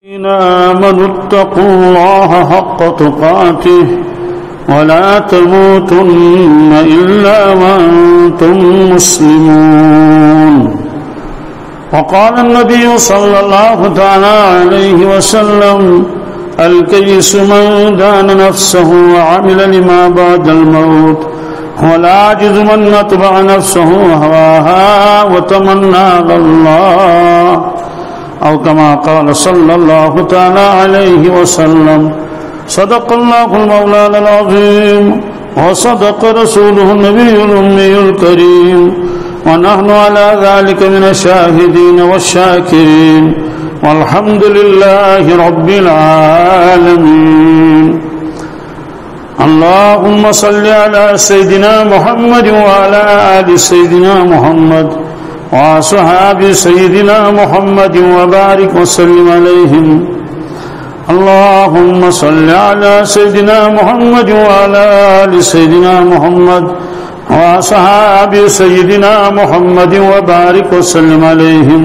آمنوا اتقوا الله حق تقاته ولا تموتن إلا وأنتم مسلمون. وقال النبي صلى الله تعالى عليه وسلم الكيس من دان نفسه وعمل لما بعد الموت والعاجز من اتبع نفسه هواها وتمنى على الله أو كما قال صلى الله تعالى عليه وسلم. صدق الله المولى العظيم وصدق رسوله النبي الأمي الكريم ونحن على ذلك من الشاهدين والشاكرين والحمد لله رب العالمين. اللهم صل على سيدنا محمد وعلى آل سيدنا محمد وصحاب سيدنا محمد وبارك وسلم عليهم. اللهم صل على سيدنا محمد وعلى آل سيدنا محمد وصحاب سيدنا محمد وبارك وسلم عليهم.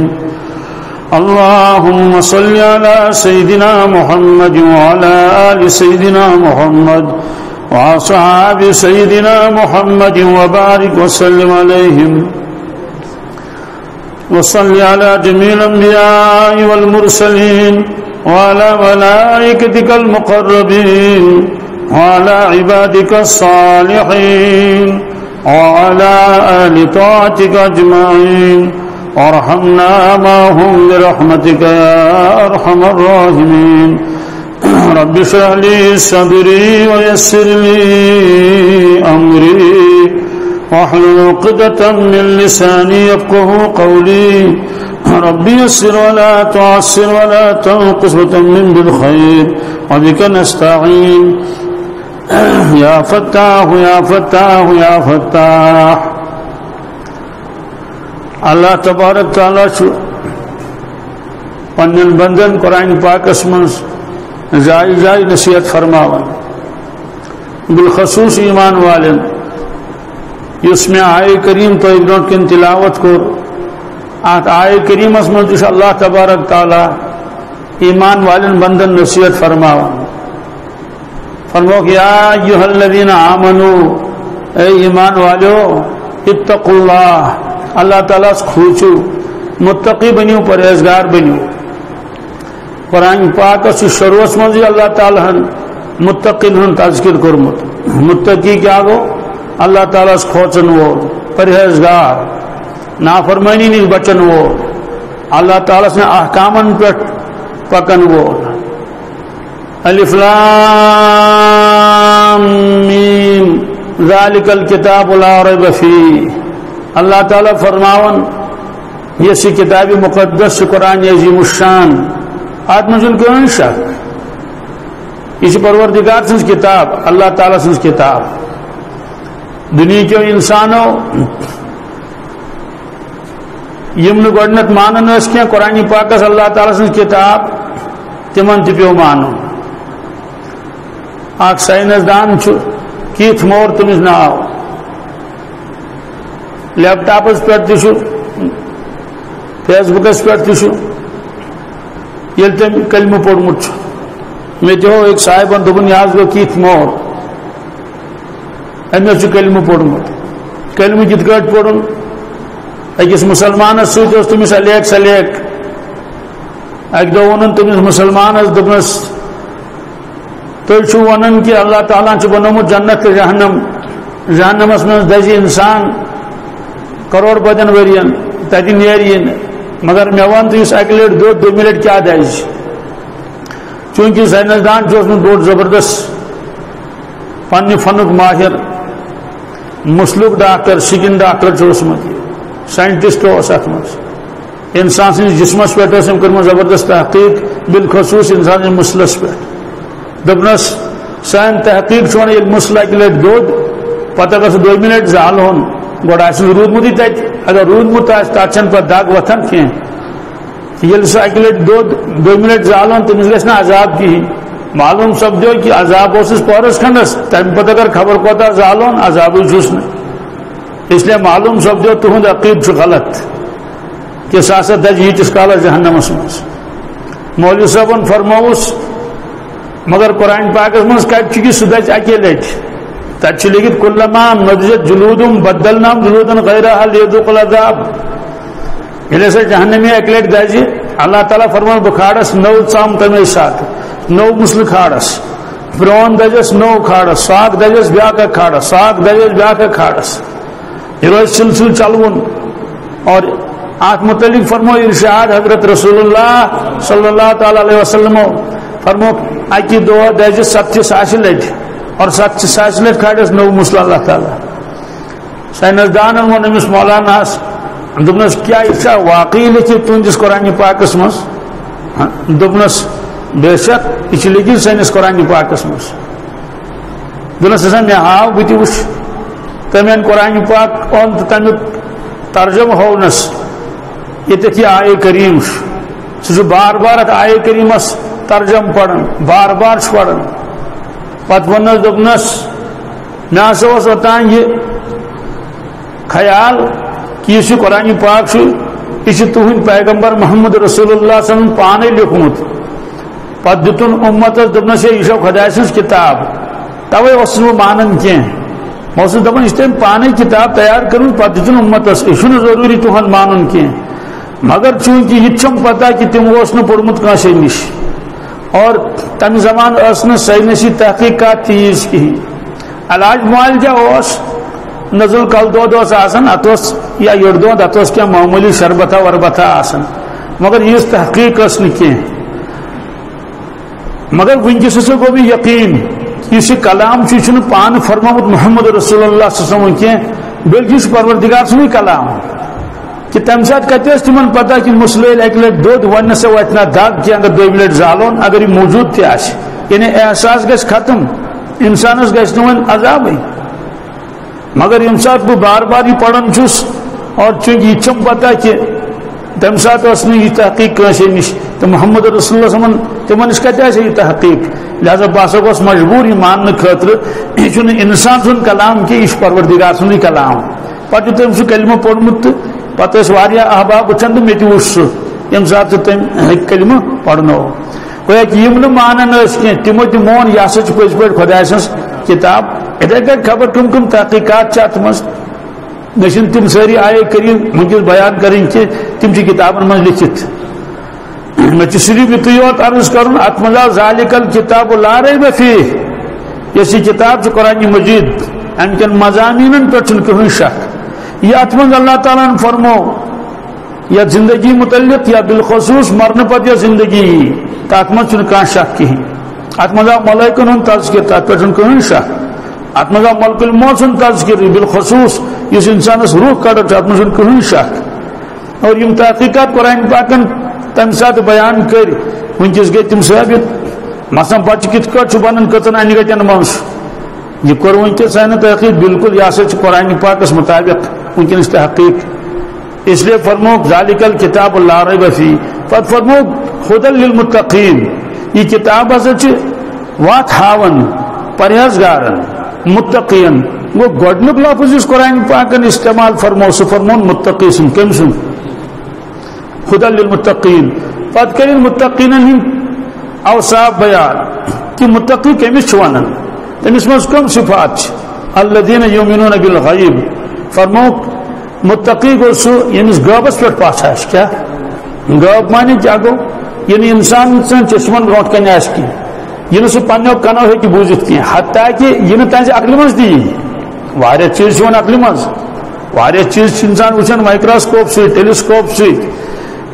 اللهم صل على سيدنا محمد وعلى آل سيدنا محمد وصحاب سيدنا محمد وبارك وسلم عليهم. وصل على جميع الأنبياء والمرسلين وعلى ملائكتك المقربين وعلى عبادك الصالحين وعلى آل طاعتك أجمعين وارحمنا معهم برحمتك يا أرحم الراحمين. رب اشرح لي صدري ويسر لي أمري واحلل عقدة من لساني يفقهوا قولي. رب يسر ولا تعسر ولا تنقص وتمم بالخير وبك نستعين. يا فتاح يا فتاح يا فتاح. اللہ تبارک تعالیٰ پنن بندن قرآن پاکس من جائے جائے نصیحت فرماوان بالخصوص ایمان والن اس میں آئے کریم تو برونٹ کن تلاوت کو آت آئے کریم اس من اللہ تبارک تعالیٰ ایمان والن بندن نصیحت فرماوان فرمو کہ یا ایھا الذین آمنو اے ایمان والو اتقوا اللہ اللہ تعالیٰ کھوچو متقی بنیو پرہیزگار بنیو. قرآن پاک اس شروع من اللہ تعالیٰ متقین ہن تذکر کرمت. متقی کیا گو اللہ تعالیٰ کھوچن وول پرہیزگار نافرمانی نش بچن وول اللہ تعالیٰ نے احکامن پہ پکن وول. الف لام میم ذالک الکتاب لا ریب فیہ. اللہ تعالیٰ فرماون یہ سی کتاب مقدس قرآن عظیم الشان آت مجھن کیوں شک یہ پروردگار سنس کتاب اللہ تعالیٰ سنس کتاب. دنیا کے انسانوں یم گڈنت مانن اس کیا قرآن پاک اللہ تعالیٰ سنس کتاب تمن تیو مانو. اخ سائنسدان کیتھ مور تمس ناو لیپ ٹاپس پہ فیس بکس پہ یل تم کلمہ پورمت مے تہ ایک صاحبن دپن یہ گو کیتھ مور امس کلمہ پورمت. کلمہ کت کٹ پورن اکس مسلمانس ست تمس الیک سلیک اک دہ ون تمس مسلمانس دپنس تھی ونان کہ اللہ تعالیٰ بنومت جنت جہنم. جہنمس من دزی انسان کروڑ بدن ورین تتہ نیرین مگر مے ون تو اس اکہ لٹ دو لٹ کیا دز. چونکہ سائنسدان بوڑ زبردست پنہ فنک ماہر مسلک ڈاکٹر سکن ڈاکٹر سائنٹسٹ ات من انسان سندس جسمس پہ کرم زبردست تحقیق بالخصوص انسان مسلس پہ دپنس سان تحقیق ون یل مسل اکہ لٹ دود پتہ گھس 2 منٹ زالون گوڑ رودمت تت اگر رودمت تک پہ دگ وتھان کی یل سہ اکہ لٹ 2 منٹ زالون تمس گھس نا عذاب کہین. معلوم سپدو کہ عذاب اس پورس کھنڈس تمہ پتہ اگر خبر کوتا زالون عذاب چھس نا. اس لیے معلوم سپدو تہد عقید غلط کہ سہ دج یتس کالس جہنمس مز. مولوی صاحبن فرموس مگر قرآن پاکس من کتہ سہ دز اکی لٹ تت لکھت کلما نضجت جلودم بدلناہم جلودا غیرہا لیذوقوا العذاب یل ہسا جہنمی اکی لٹ دز اللہ تعالیٰ فرمان بہ کھاڑس نو ژام تمے سات نو مسلہ کھاڑس پرون دجس نو کھاڑس ساک دجس بیاکھ کھاڑس ساک دجس بیاکھ کھاڑس یہ روز سلسل چلون اور آت متعلق فرمو ارشاد حضرت رسول اللہ صلی اللہ تعالی علیہ وسلم فرمو اکی دو دج 70 لٹ اور 70 لٹ کھاڑس نو مسل اللہ تعالیٰ سائنسدان ون امس مولانا دپنس کیا یہ واقعی لکھت تہندس قرآن پاکس مز دپنس بے شک یہ لکھت سانس قرآن پاکس مز دپنس ہسا مے ہاو بہ تہ وچھ تمین قرآن پاک اون تمیک ترجمہ ہونس یہ آئے کریم سہ بار بار ات آئے کریمس ترجم پڑھن بار بار پڑھن پتہ ونس دپنس مے ہسا اوس اوتان یہ خیال کہ یہ قرآن پاک یہ تہند پیغمبر محمد رسول اللہ صلی اللہ علیہ وسلم پانے لکھمت پتہ دتن امتس دپنس یہ خدا سٕنٛز کتاب توے اوسُس بہٕ مانان کینٛہہ بہٕ اوسُس دپان یہ تم پانے کتاب تیار کرن پتہ دتن امتس یہ ضروری تہند مانن کینٛہہ مگر چونکہ یہ چھم پتہ کہ تم اوس نہٕ پوٚرمُت کٲنٛسے نش اور تمہ زمان ٲس نہٕ سائنسی تحقیقات تیز کہین علاج معالجہ اوس نزل کل دود آسان ات یا یڑ دود ات کیا معمولی شربتہ وربتہ آسان مگر یہ تحقیق ٲس نہٕ کینٛہہ مگر ونکس ہسا گو مےٚ یقین اس کلام یہ پان فرموت محمد رسول اللہ صلی اللہ علیہ وسلم کینٛہہ بلکہ یہ پروردگار سُنٛدے کلام کہ تمہ سات کتہ تمن پتہ کہ مسلے اکہ لٹ دود ون سا وت نا دگ کہ اگر دوم لٹ زالون اگر یہ موجود تہ آسہِ یعنی احساس گژھِ ختم انسانس گژھِ نہٕ وۄنۍ عذابٕے مگر یم سات بہ بار بار یہ پڑھان چھس اور چونکہ یہ چھم پتہ کہ تمہ سات ٲس نہٕ یہ تحقیق کٲنٛسے نش تو محمد رسول اللہ صلی اللہ علیہ وسلم تمن نش کتہ آسہِ یہ تحقیق لہذا بہ ہسا گوس مجبور یہ ماننے خاطر یہ چھُنہٕ انسان سُنٛد کلام کہ یہ پروردگار سُنٛدے کلام پتہ تم سہ کلمہ پوٚرمُت تہ پتہ واریاہ احباب وچھان تو مے تہ وچھ سہ یم سات تم کلمہ پڑھنو گویا کہ یم نہ مانان کینٛہہ تمو تہ مون یہ ہسا پٔزۍ پٲٹھۍ خۄداے سٕنٛز کتاب اتھے کٔنۍ خبر کم تحقیقات ات مز نشن تم ساری آئے کریم ونکس بیان کریں کہ تم کتابن من لکھت مے صرف یہ یوت عرض کرن ات مز ذالک الکتاب لا ریب فیہ یہ کتاب قرآن مجید ام کن مضامین پہ کہین شک یہ ات مز اللہ تعالیٰ فرمو یا زندگی متعلق یا بالخصوص مرنے پتہ زندگی تک مز کھانا شک کہین ات مز ملائکن ہند تذکر تک پہ کہین شک ات مز ملک الموت سن تذکر بالخصوص اس انسانس روح کڑ ات مز کہین شک اور یم تحقیقات قرآن پاکن تمہ سات بیان کر ونکس گئی تم ثابت مثلا بچہ کت کٹ بنان کتن انہ گتن مز یہ کور ونکس سانہ تحقیق بالکل یہ ہسا قرآن پاکس مطابق ونکس تحقیق اس لیے فرموک ذالک الکتاب لا ریب فیہ پتہ فرموک ھدی للمتقین یہ کتاب ہسا وات ہاون پرہیزگارن متقین وہ گۄڈنیُک لفظ اس قرآن پاکن استعمال فرمو سہ فرمون متقی سن کم سن ھدی للمتقین پتہ کرن متقین ہند اوصاف بیان کہ متقی کمس ونان تمس مز کم صفات الذین یؤمنون بالغیب فرموک متقی گو سہ یمس غیبس پہ پاس آس کیا غیب معنی کیا گو یعنی انسان سن چشمن برونٹ کن آس کی یہ سہ پنو کنو ہیکہ بوزت کی حتیٰ کہ یہ تہذ عقل مز دی واریاہ چیز عقل مز واریاہ چیز انسان وچان مائکروسکوپ سی ٹیلیسکوپ سی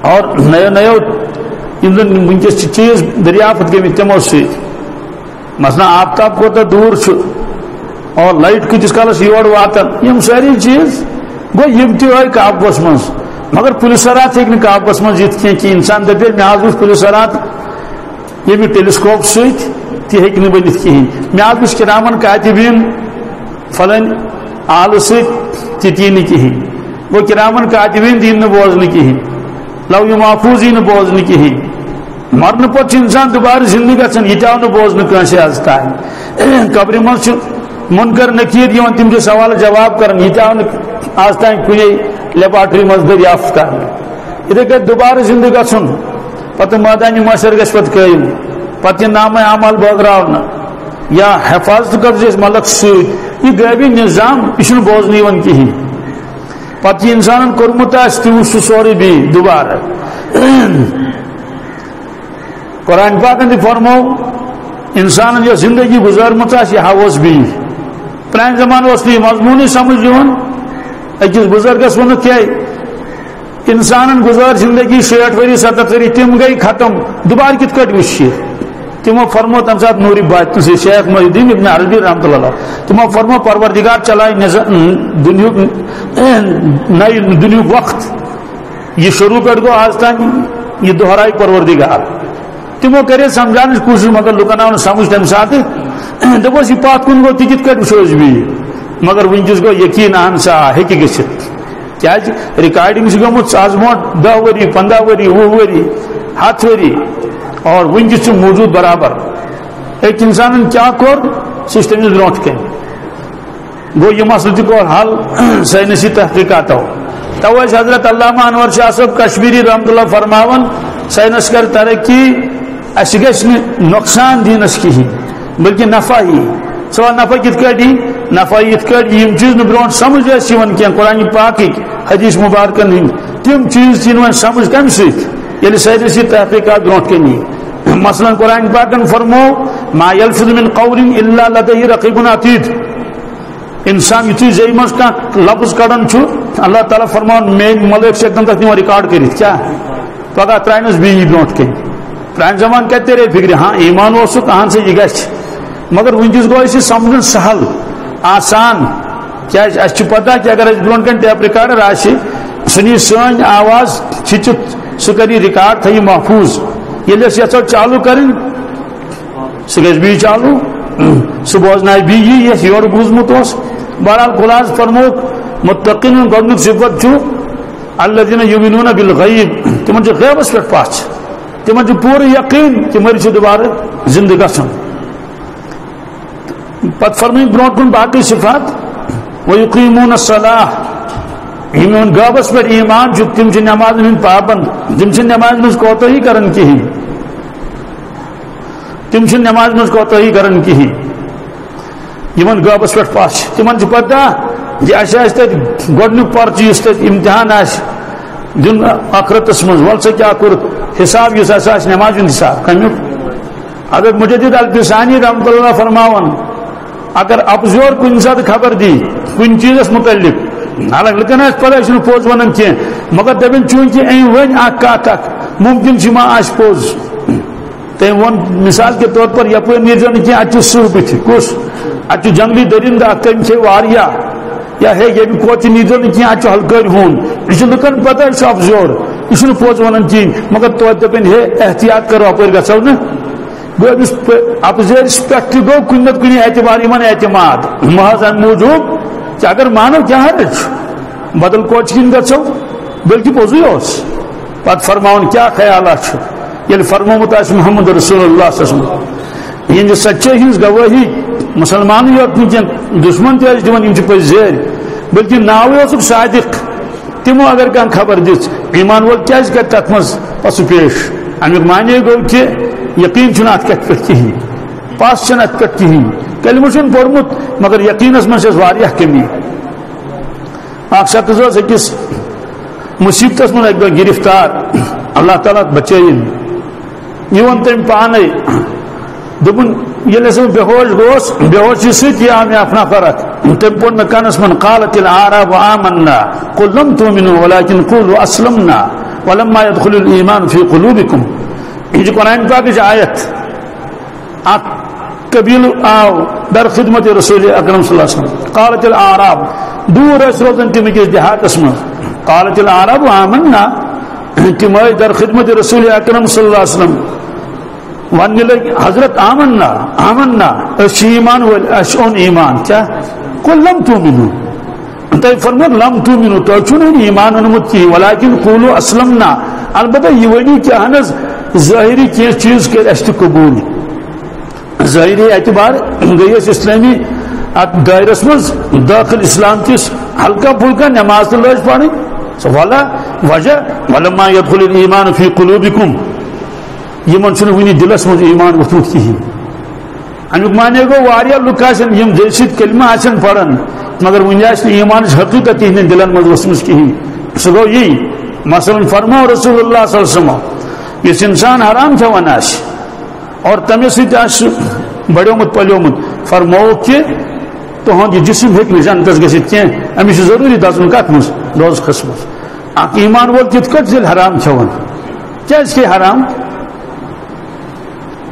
اور نیو نیو ونکس چیز دریافت گمت تمو سی مثلا آفتاب کوتہ دور اور لائٹ کتس کالس یور واتان یم ساری چیز گو یم تہ آئی قابوس مز مگر پولیسرات ہیکہ قابوس مز یت کہ انسان دپے مے حظ وچھ پولیسرات یہ ٹیلیسکوپ ست تہ ہیکہ نہ بنت کہین مے حظ وچھ کرامن کاتبین فلن آل ست تہ نہ کہین گو کرامن کاتبین دین نہ بوزن کہین لوح محفوظ نہ بوزن کہین مرنے پتہ انسان دوبارہ زندگی گھن یہ آو نہ بوزن کنسے آز تان قبر مز منکر نکیر یوان تم سوال جواب کرن یہ آو آز تان کنے لیبارٹری مز دریافت کرن اتھے کہ دوبارہ زندگی گھن پتہ مٲدانہِ معاشر گژھِ پتہٕ قٲیِم پتہٕ یہِ نامہ عمل بٲگراونہٕ یا حفاظت قبض ملک سۭتۍ یہِ غٲبی نظام یہِ چھُنہٕ بوزنہٕ یِوان کِہیٖنۍ پتہٕ یہِ اِنسانن کوٚرمُت آسہِ تہِ وٕچھ سُہ سورُے بیٚیہِ دُبارٕ قرآن پاکن تہِ فرمو انسانن یۄس زندگی گُزٲرمٕژ آسہِ یہِ ہاووس بیٚیہِ پرانہِ زمانہٕ اوس نہٕ یہِ مضموٗنٕے سمجھ یِوان أکِس بُزرگس ووٚنُکھ کیٛاہ انسانن گُزار زندگی 60 ؤری 70 ؤری تِم گٔے ختم دُبارٕ کِتھ کٲٹھۍ وٕچھ یہِ تمو فرمو تمہ سات نوری باطن سے شیخ محی الدین ابن عربی رحمۃ اللہ تمو فرمو پروردگار چلائے نئی دنیک وقت یہ شروع کر گو آج تان یہ دہرائی پروردگار تمو کرے سمجھانے کوشش مگر لکن آو سمجھ تمہ سات دپوس یہ پات کن گو تہ کت کٹ وچھوس بھی مگر ونکس گو یقین اہن سا ہیکہ گژھت کیا ریکارڈنگ سے گمت آز برونٹھ 10 ؤری 15 ؤری 20 ؤری 7 ؤری اور ونکس موجود برابر ایک انسان کیا کور سہ تمس برونٹھ کن گو یہ مسئلہ تہ گو حل سائنسی تحقیقاتو تو حضرت علامہ انور شاہ صاحب کشمیری رحمۃ اللہ فرماون سائنس کر ترقی اس گژھِ نہٕ نقصان دینس کہین بلکہ نفع ہی سوال نفع کت کٹی نفع یت کٹ یم چیز برونٹ سمجھ ٲسۍ یِوان کینٛہہ قرآن پاکٕکۍ حدیث مبارکن ہٕنٛدۍ تِم چیز یِوان سمجھ کمہِ سۭتۍ ییٚلہِ سائنسی تحقیقات برونٹ کن یی مثلا قرآن پاکن فرمو ما یلفظ من قول الا لدیہ رقیب عتید انسان یتھُے زیٚیہِ منٛز کانٛہہ لفظ کڑان چھُ اللہ تعالیٰ فرمان میٲنۍ ملٲک چھِ ہٮ۪کان تتھ نِوان ریکارڈ کٔرِتھ کیٛاہ پگاہ ترٛاونس بیٚیہِ برونٛٹھ کَنۍ پرانہِ زمانہٕ کتہِ ترے فکرِ ہاں ایمان اوسُکھ اہن سا یہِ گژھِ مگر ونکس گوٚو اَسہِ سمجھُن سہل آسان کیٛازِ اَسہِ چھُ پتہ کہِ اگر اَسہِ برونٛٹھ کَنۍ ٹیپ رِکاڈر آسہِ سُہ نی سٲنۍ آواز کھِچِتھ سُہ کر یہ ریکارڈ تھا یہ محفوظ ییٚلہِ أسۍ یژھو چالو کرٕنۍ سُہ گژھِ بیٚیہِ چالو سُہ بوزنایہِ بیٚیہِ یی یۄس یورٕ بوٗزمُت اوس بہرحال خلاص فرمووُکھ متقین ہُنٛد گۄڈنیُک صفت چھُ الذین یؤمنون بالغیب تمن چھُ غیبس پٮ۪ٹھ پژھ تمن چھُ پوٗرٕ یقیٖن کہ مٔرِتھ چھُ دوبارٕ زندٕ گژھُن پتہٕ فرمٲیِکھ برونٛٹھ کُن باقٕے صفات ویقیمون الصلاۃ یِمن غٲبس پٮ۪ٹھ ایمان چھُ تِم چھِ نمازن ہٕنٛدۍ پابنٛد تِم چھِنہٕ نمازِ منٛز کوتٲہی کران کِہیٖنۍ تِم چھِنہٕ نمازِ منٛز کوتٲہی کران کِہیٖنۍ یِمن غٲبس پٮ۪ٹھ پژھ تِمن چھُ پتہ زِ اَسہِ آسہِ تتہِ گۄڈنیُک پرچہِ یُس تتہِ امتحان آسہِ دیُن ٲخرتس منٛز وَلہٕ سا کیٛاہ کوٚرُتھ حساب یُس ہسا آسہِ نمازِ ہُنٛد حساب کمیُک اگر مجدد الفسانی رحمۃ اللہ فرماون اگر اپزور کُنہِ ساتہٕ خبر دی کُنہِ چیٖزس متعلق حالانکہ لُکن آسہِ پتہ چھُنہٕ پوٚز ونان کینٛہہ مگر دپن چوٗنٛکہِ أمۍ ؤنۍ اکھ کتھ اکھ ممکن چھُ ما آسہِ پوٚز تٔمۍ ووٚن مثال کے طور پر یپٲرۍ نیٖرزیو نہٕ کینٛہہ اتہِ چھُ سٕہہ بٕتھِ کُس اتہِ چھُ جنگلی دٔرِنٛدٕ اکھ تٔمۍ چھِ واریاہ یا ہے ییٚمہِ کھۄتہٕ نیٖرزیو نہٕ کینٛہہ اتہِ چھُ ہلکٲرۍ ہوٗن یہِ چھُ لُکن پتہ یہِ چھُ افزور یہِ چھُنہٕ پوٚز ونان کِہیٖنۍ مگر توتہِ دپن ہے احتیاط کرو اپٲرۍ گژھو نہٕ گوٚو أمِس اپزٲرِس پٮ۪ٹھ تہِ گوٚو کُنہِ نتہٕ کُنہِ اعتبار یِمن اعتماد محض امہِ موٗجوٗب کہ اگر مانو کیٛاہ حرج چھُ بدل کوچ کِنۍ گژھو بلکہ پوٚزُے اوس پتہٕ فرماوُن کیٛاہ خیالہ چھُ ییٚلہِ فرمومُت آسہِ محمد رسول اللہ صلی اللہ علیہ وسلم یِہنٛدِ سچٲیی ہٕنٛز گوٲہی مسلمانٕے یوت نہٕ کینٛہہ دُشمن تہِ ٲسۍ دِوان یِم چھِ پٔزۍ زٲرۍ بلکہ ناوٕے اوسُکھ صادق تِمو اگر کانٛہہ خبر دِژ ایمان وول کیٛازِ کرِ تتھ منٛز پسہٕ پیش امیُک معنے گوٚو کہ یقیٖن چھُنہٕ اتھ کتھ پٮ۪ٹھ کِہیٖنۍ پس چھُنہٕ اتھ پٮ۪ٹھ کِہیٖنۍ کلمہٕ چھُنہٕ پوٚرمُت مگر یقیٖنس منٛز چھس واریاہ کمی اکھ شخص اوس أکِس مُصیبتس منٛز اکہِ دۄہ گرفتار اللہ تعالیٰ بچٲیِن یہِ ووٚن تٔمۍ پانے دوٚپُن ییٚلہِ ہسا بے ہوش گوس بے ہوشی سۭتی آو مےٚ اکھ نفر اکھ تٔمۍ پوٚر مےٚ کَنس منٛز قالت الاعراب آمنا قل لم تؤمنوا ولكن قولوا اسلمنا ولما يدخل الايمان في قلوبكم یہ چھِ قرآن پاکٕچ آیت اکھ قبیلہٕ آو در خدمت رسول اکرم صلی اللہ علیہ وسلم قالت الاعراب دوٗر ٲسۍ روزان تِم أکِس دیہاتس منٛز قالت الاعراب آمنا تِم ٲسۍ در خدمت رسول اکرم صلی اللہ علیہ وسلم وننہِ لٔگۍ حضرت آمنا آمنا أسۍ چھِ ایمان وٲلۍ اَسہِ اوٚن ایمان کیٛاہ قل لم تؤمنوا تۄہہِ فرموٗ لم تؤمنوا تۄہہِ چھُو نہٕ ایمان اوٚنمُت کِہیٖنۍ ولكن قولوا اسلمنا البتہ یہِ ؤنِو کہِ اہن حظ ظٲہری کینٛہہ چیٖز کٔرۍ اَسہِ تہِ قبوٗل ظٲہری اعتبار گٔے أسۍ اسلٲمی اتھ دٲیرس منٛز دٲخل اسلام کِس ہلکا پھُلکا نٮ۪ماز تہِ لٲج پرٕنۍ سُہ وجہ ولما يدخل الايمان في قلوبكم یمن چھُنہٕ وٕنہِ دِلس منٛز ایمان ووٚتھمُت کِہیٖنۍ امیُک معنی گوٚو واریاہ لُکھ آسن یِم دِلہِ سۭتۍ کلمہ آسن پران مگر وٕنہِ آسہِ نہٕ ایمانٕچ حقیٖقت تِہنٛدٮ۪ن دِلن منٛز ؤژھمٕژ کِہیٖنۍ سُہ گوٚو یی مثلاً فرمو رسول اللہ صلی اللہ علیہ وسلم یُس انسان حرام کھٮ۪وان آسہِ اور تٔمِس سۭتۍ آسہِ سُہ بڑیومُت پلیومُت فرمووُکھ کہِ تُہُنٛد یہِ جسم ہیٚکہِ نہٕ جنتس گٔژھِتھ کینٛہہ أمِس چھُ ضروٗری دزُن کتھ منٛز دوزخس منٛز اکھ ایمان وول کِتھ کٲٹھۍ ییٚلہِ حرام کھٮ۪وان کیازِ کھے حرام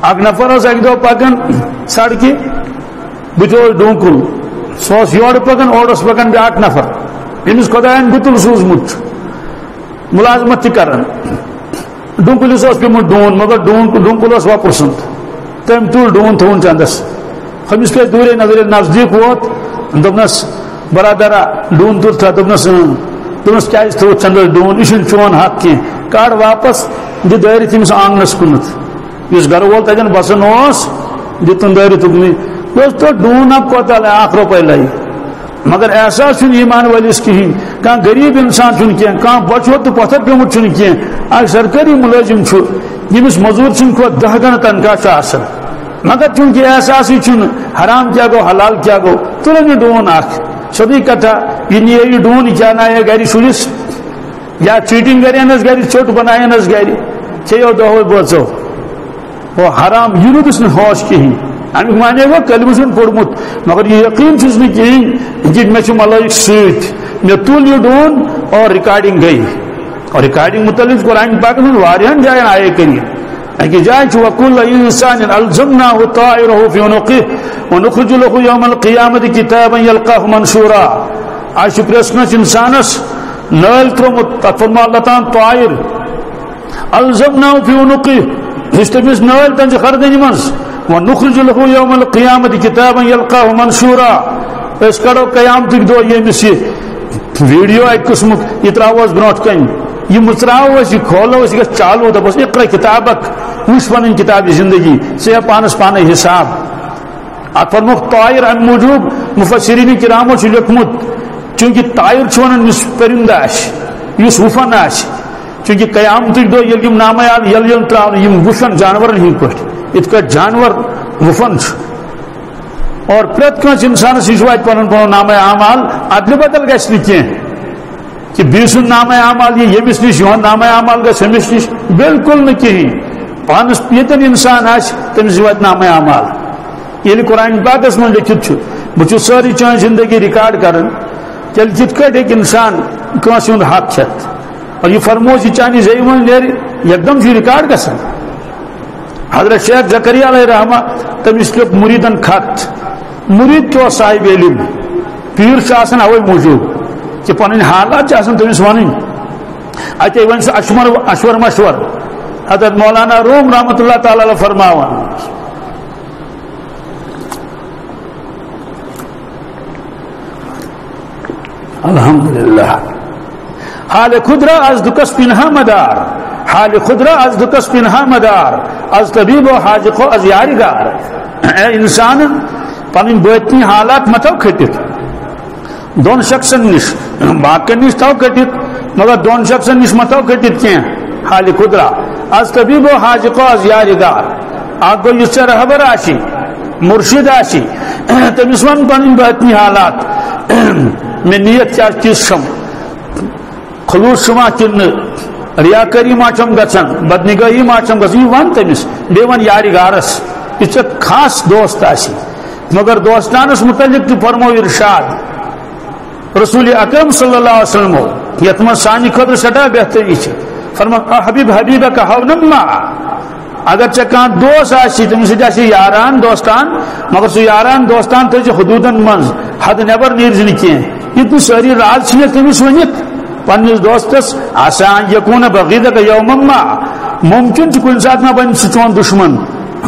اکھ نفر اوس اکہِ دۄہ پکان سڑکہِ بٕتھِ اوس ڈوٗنکُل سُہ اوس یورٕ پکان اورٕ اوس پکان بیاکھ نفر ییٚمِس خۄدایَن گُتُل سوٗزمُت چھُ مُلازمت تہِ کران ڈوٗنکُلِس اوس پیوٚمُت ڈوٗن مگر ڈوٗنکُل اوس وۄپُر سُنٛد تٔمۍ تُل ڈوٗن تھووُن چندس ہُمِس پیٚیہِ دوٗرے نظر ییٚلہِ نزدیٖک ووت دوٚپنس برادرا ڈوٗن تُلتھا دوٚپنس کیازِ تھووُتھ چندس ڈوٗن یہِ چھُنہٕ چون حق کینٛہہ کڑ واپس دِ دٲرِتھ أمِس آنگنس کُنتھ یُس گرٕ وول تتٮ۪ن بسان اوس دِتُن دٲرِتھ دوٚپنٕے دوستو ڈوٗن اب کوتاہ لگہِ 1 رۄپے لگہِ مگر احساس چھُنہٕ ایمان وٲلِس کِہیٖنۍ کانٛہہ غریٖب انسان چھُنہٕ کینٛہہ کانٛہہ بۄچھِ تہٕ پتھر پیوٚمُت چھُنہٕ کینٛہہ اکھ سرکٲری مُلٲزِم چھُ ییٚمِس موٚزوٗرۍ سٕنٛدِ کھۄتہٕ 10 گنہٕ تنخواہ چھُ آسان مگر چوٗنٛکہِ احساسٕے چھُنہٕ حرام کیاہ گوٚو حلال کیاہ گوٚو تُلن یہِ ڈوٗن اکھ سیوٚدُے کتھا یہِ نِیے یہِ ڈوٗن یہِ چانایے گرِ شُرِس یا چیٖٹِنگ کرینس گرِ ژھوٚٹ بناینس گرِ کھیٚیو دۄہے بٲژو وہ حرام یہِ روٗدُس نہٕ ہوش کِہیٖنۍ امیُک معنی گوٚو کلمہٕ چھُنہٕ پوٚرمُت مگر یہِ یقیٖن چھُس نہٕ کِہیٖنۍ کہِ مےٚ چھُ ملٲیِک سۭتۍ مےٚ تُل یہِ ڈوٗن اور ریکارڈنگ گٔے اور ریکارڈنگ متعلق قرآن پاکس منٛز واریاہن جاین آیے کٔرِتھ أکِس جایہِ چھُ وَکُلَّ اِنسانٍ أَلْزَمْنَاهُ طَائِرَهُ فِي عُنُقِهِ وَنُخْرِجُ لَهُ يَوْمَ الْقِيَامَةِ كِتَابًا يَلْقَاهُ مَنشُورًا آز چھُ پرٛٮ۪س کٲنٛسہِ اِنسانس نٲلۍ ترٛوومُت تتھ فرموو اللہ تعالیٰ ہن طائر أَلْزَمْنَاهُ فِي عُنُقِهِ یُس تٔمِس نٲلۍ تٔمۍ چھِ خردنہِ منٛز وَنُخْرِجُ لَهُ يَوْمَ الْقِيَامَةِ كِتابًا يَلْقَاهُ مَنشُورًا أسۍ کڑو قیامتٕکۍ دۄہ ییٚمِس یہِ ویڈیو اکہِ قٕسمُک یہِ ترٛاوہوس برونٛٹھ کَنہِ یہ مژراو یہِ کھولو یہِ گژھِ چالو دپوس اقرا کتابک وٕچھ پنٕنۍ کتابہِ زندگی ژٕ ہیٚہ پانس پانے حساب اتھ فرموکھ طائر امہِ موٗجوٗب مفسرین کرامو چھُ لیوکھمُت چوٗنٛکہِ طائر چھُ ونان یُس پٔرِندٕ آسہِ یُس وُفن آسہِ چوٗنٛکہِ قیامتٕکۍ دۄہ ییٚلہِ یِم نامعیال ییٚلہِ ترٛاونہٕ یِم وٕچھن جانورن ہٕنٛدۍ پٲٹھۍ یِتھ کٲٹھۍ جانور وُفن چھُ اور پرٛٮ۪تھ کٲنٛسہِ انسانس یہِ چھُ واتہِ پنُن پنُن نامے اعمال ادلہٕ بدل گژھِ نہٕ کینٛہہ کہ بیٚیہِ سُنٛد نامے اعمال یہِ ییٚمِس نِش یِہُنٛد نامے اعمال گژھِ أمِس نِش بالکل نہٕ کِہیٖنۍ پانس ییٚتٮ۪ن انسان آسہِ تٔمِس واتہِ نامے اعمال ییٚلہِ قرآن پاکس منٛز لیکھِتھ چھُ بہٕ چھُس سٲرٕے چٲنۍ زندگی رِکارڈ کران تیٚلہِ کِتھ کٲٹھۍ ہیٚکہِ انسان کٲنٛسہِ ہُنٛد حق کھٮ۪تھ اور یہِ فرمووس یہِ چانہِ زیٚیہِ منٛز نیرِ یکدم چھُ رِکارڈ گژھان حضرت شیخ زکریا علیہ رحمہ تٔمِس لیوٚکھ مُریٖدن خط مُریٖد تہِ اوس صاحب علم پیٖر چھُ آسان اوے موٗجوٗب کہ پنٕنۍ حالات چھِ آسان تٔمِس وَنٕنۍ اتے وۄنۍ سُہ اشور مشور حضرت مولانا روم رحمۃ اللہ تعالیٰ علیہ فرماوان الحمدللہ حال خدرا از دکس پنہا مدار حال خدرا از دکس پنہا مدار از طبیب و حاجق و از یارگار اے انسان پنٕنۍ بٲطنی حالات متو کھٔٹِتھ دون شخصن نش باقین نش تھو کٹت مگر دون شخصن نش متو کٹت کی حال خدرا از طبیب و حاجق از یارگار اکھ گو یس رہبر آشی مرشد آشی تمس ون پن باطنی حالات میں نیت کیا چیز چھم خلوص شما کن ریاکاری ما چھم گژھان بدنگاہی ما چھم گژھان یہ ون تمس بیٚیہِ ون یارگارس یہ خاص دوست آسی مگر دوستانس متعلق تہ فرمو ارشاد رسول اکرم صلی اللہ علیہ وسلم یتھ من سانہ خاطر سٹھا بہتری فرما حبیب حبیبہ کا ہونما اگر ژے کانٛہہ دوست آسی تٔمِس سۭتۍ آسی یاران دوستان مگر سُہ یاران دوستان تھٲیزِ حدوٗدن منٛز حد نٮ۪بر نیرزِ نہٕ کینٛہہ یِتھ نہٕ سٲری راز چھِ ہٮ۪کھ تٔمِس ؤنِتھ پننِس دوستس آسان یکوٗنہ بغیٖدک یومم ما ممکن چھُ کُنہِ ساتہٕ ما بنہِ سُہ چون دُشمن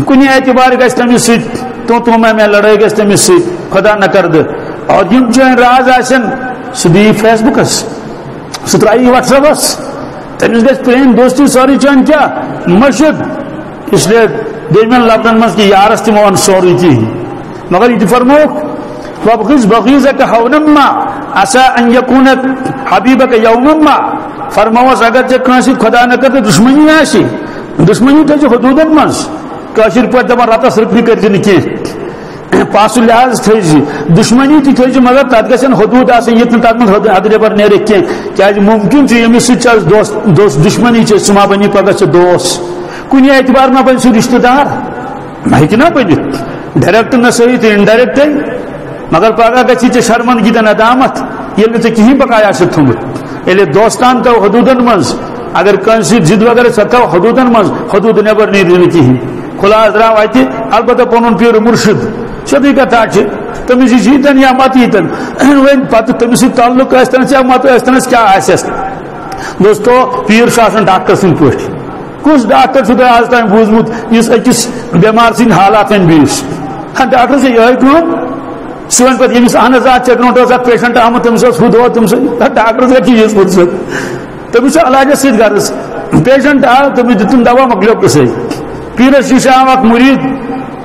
کُنہِ اعتبار گژھِ تٔمِس سۭتۍ تو میں لڑٲے گژھِ تٔمِس سۭتۍ خدا نہ کردٕ اور یِم چٲنۍ راز آسن سُہ دِیہِ فیس بُکس سُہ ترٛایہِ واٹس ایپس تٔمِس گژھِ پرٛٲنۍ دوستی سٲرٕے چٲنۍ کیٛاہ مٔشِد اس لیے دیمین لفظن منٛز کہِ یارس تہِ مہ ون سورُے کِہیٖنۍ مگر یہِ تہِ فرمووُکھ وابغض بغیضک ہونما عسى ان یکوٗنہ حبیبک یومما فرمووس اگر ژےٚ کٲنٛسہِ خدا نہ کردٕ دُشمنی آسہِ دشمنی تھو حدودن مز کاشر پہ دپان رتس رکنی کرزِ کی پاسو لحاظ تھزِ دشمنی تھی تھزِ مگر تک گژھن حدود آسن یت تک من حد نبر نیرِ کیٛازِ ممکن ییٚمِس سۭتۍ دشمنی سُہ ما بنی پگہ سُہ دوست کُنہِ اعتبار ما بنہِ سُہ رشتہٕ دار ہیٚکہِ نا بٔنِتھ ڈائریکٹ نہ صحیح تو انڈائریکٹ مگر پگہ گژھی ژےٚ شرمندگی تہٕ ندامت ییٚلہِ نہٕ ژےٚ کِہیٖنۍ بقایا چھُ تھوٚمُت ییٚلہِ دوستان تھو حدوٗدن منٛز اگر کٲنٛسہِ سۭتۍ ضد وغیرہ سۄ تھو حدوٗدن منٛز حدوٗد نٮ۪بر نیرِ نہٕ کِہیٖنۍ خُلاصہٕ درٛاو اَتہِ البتہ پنُن پیٖر مُرشد سیٚودُے کتھا چھِ تٔمِس نِش ییٖتن یا مت ییٖتن وۄنۍ پتہٕ تٔمِس سۭتۍ تعلق ٲسۍتنس یا مت ٲسۍتنس کیٛاہ آسٮ۪س دوستو پیٖر چھُ آسان ڈاکٹر سٕنٛدۍ پٲٹھۍ کُس ڈاکٹر چھُو تۄہہِ آز تام بوٗزمُت یُس أکِس بٮ۪مار سٕنٛدۍ حالات وۄنۍ بیٚیِس ڈاکٹر چھِ یِہوے کٲم سُہ وۄنۍ پتہٕ ییٚمِس اہن حظ ژےٚ برونٛٹھ اوس اکھ پیشنٹ آمُت تٔمِس اوس ہُہ دود تٔمِس ڈاکٹرس گٔے چیٖز پھٕٹسہٕ تٔمِس چھُ علاجس سۭتۍ غرض پیشنٹ آو تٔمِس دِتُن دوا مۄکلیو قصے پیٖرس نِش آو اکھ مُریٖد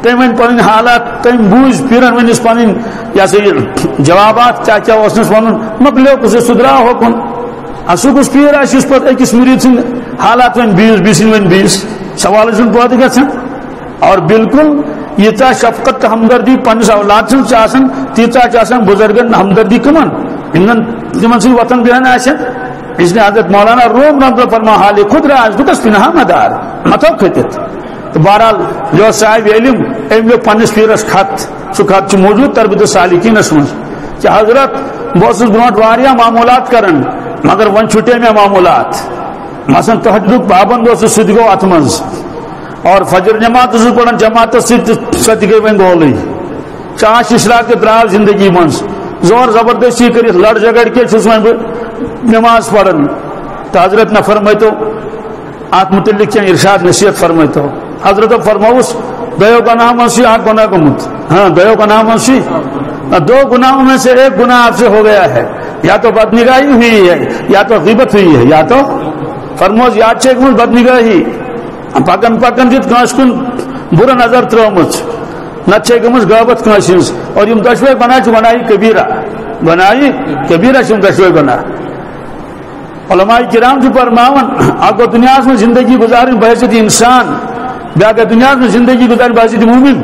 تٔمۍ ؤنۍ پنٕنۍ حالات تٔمۍ بوٗزۍ پیٖرن ؤنِس پنٕنۍ یہِ ہسا یہِ جوابات کیٛاہ کیٛاہ اوسنس ونُن مۄکلیو قصے سُہ درٛاو ہوکُن سُہ کُس پیٖر آسہِ یُس پتہٕ أکِس مُریٖد سٕنٛدۍ حالات وۄنۍ بیٚیِس سٕنٛدۍ وۄنۍ بیٚیِس سوالہٕ چھُنہٕ پٲدٕ گژھان اور بالکل ییٖژاہ شفقت تہٕ ہمدردی پننس اولاد سٕنٛز چھِ آسان تیٖژاہ چھِ آسان بُزرگن ہمدردی کٕمن یِم زن تِمن سۭتۍ وۄتھان بیٚہن آسن اس لیے حضرت مولانا روم رحمۃ اللہ فرما حالِ خود راز بکس پنہا مدار متھو کھٔتِتھ تو بہرحال یہ صاحب علم أمۍ لیوٚکھ پننس پیٖرس خط سُہ خط چھُ موجوٗد تربیت الصالحیٖنس منٛز کہ حضرت بہٕ اوسُس برونٛٹھ واریاہ معموٗلات کران مگر وۄنۍ چھُٹے مےٚ معموٗلات مثلاً تہجدُک پابند اوسُس سُہ تہِ گوٚو اتھ منٛز اور فجر نماز اوسُس پران جماعتس سۭتۍ سۄ تہِ گٔے وۄنۍ گولٕے چاش اشراق تہِ درٛاو زندگی منٛز زور زبردستی کٔرِتھ لڑ جگڑ کے چھُس وۄنۍ بہٕ نماز پران تہٕ حضرت نہ فرمٲیتو اتھ متعلق کینٛہہ ارشاد نصیحت فرمٲیتو حضرتو فرمووُس دۄیو گناہو منٛز چھُ اکھ گناہ گوٚمُت دۄیو گناہو منٛز چھُ دو گناہوں میں سے ایک گناہ آپ سے ہو گیا ہے یا تو بدنگاہی ہوئی ہے یا تو غیبت ہوئی ہے یا تو فرموس یا چھِ گٔمٕژ بدنگاہی پکن پکن دِتھ کٲنٛسہِ کُن بُرٕ نظر ترٲومٕژ نتہٕ چھے گٔمٕژ غٲبت کٲنٛسہِ ہٕنٛز اور یِم دۄشوے گناہ چھِ گناہی کبیرہ گناہی کبیرہ چھِ یِم دۄشوے گناہ علماء کرام چھِ فرماوان اکھ گوٚو دُنیاہس منٛز زندگی گزارٕنۍ بحیثیت انسان بیاکھ گٔے دُنیاہس منٛز زندگی گزارٕنۍ بحیثیت مومن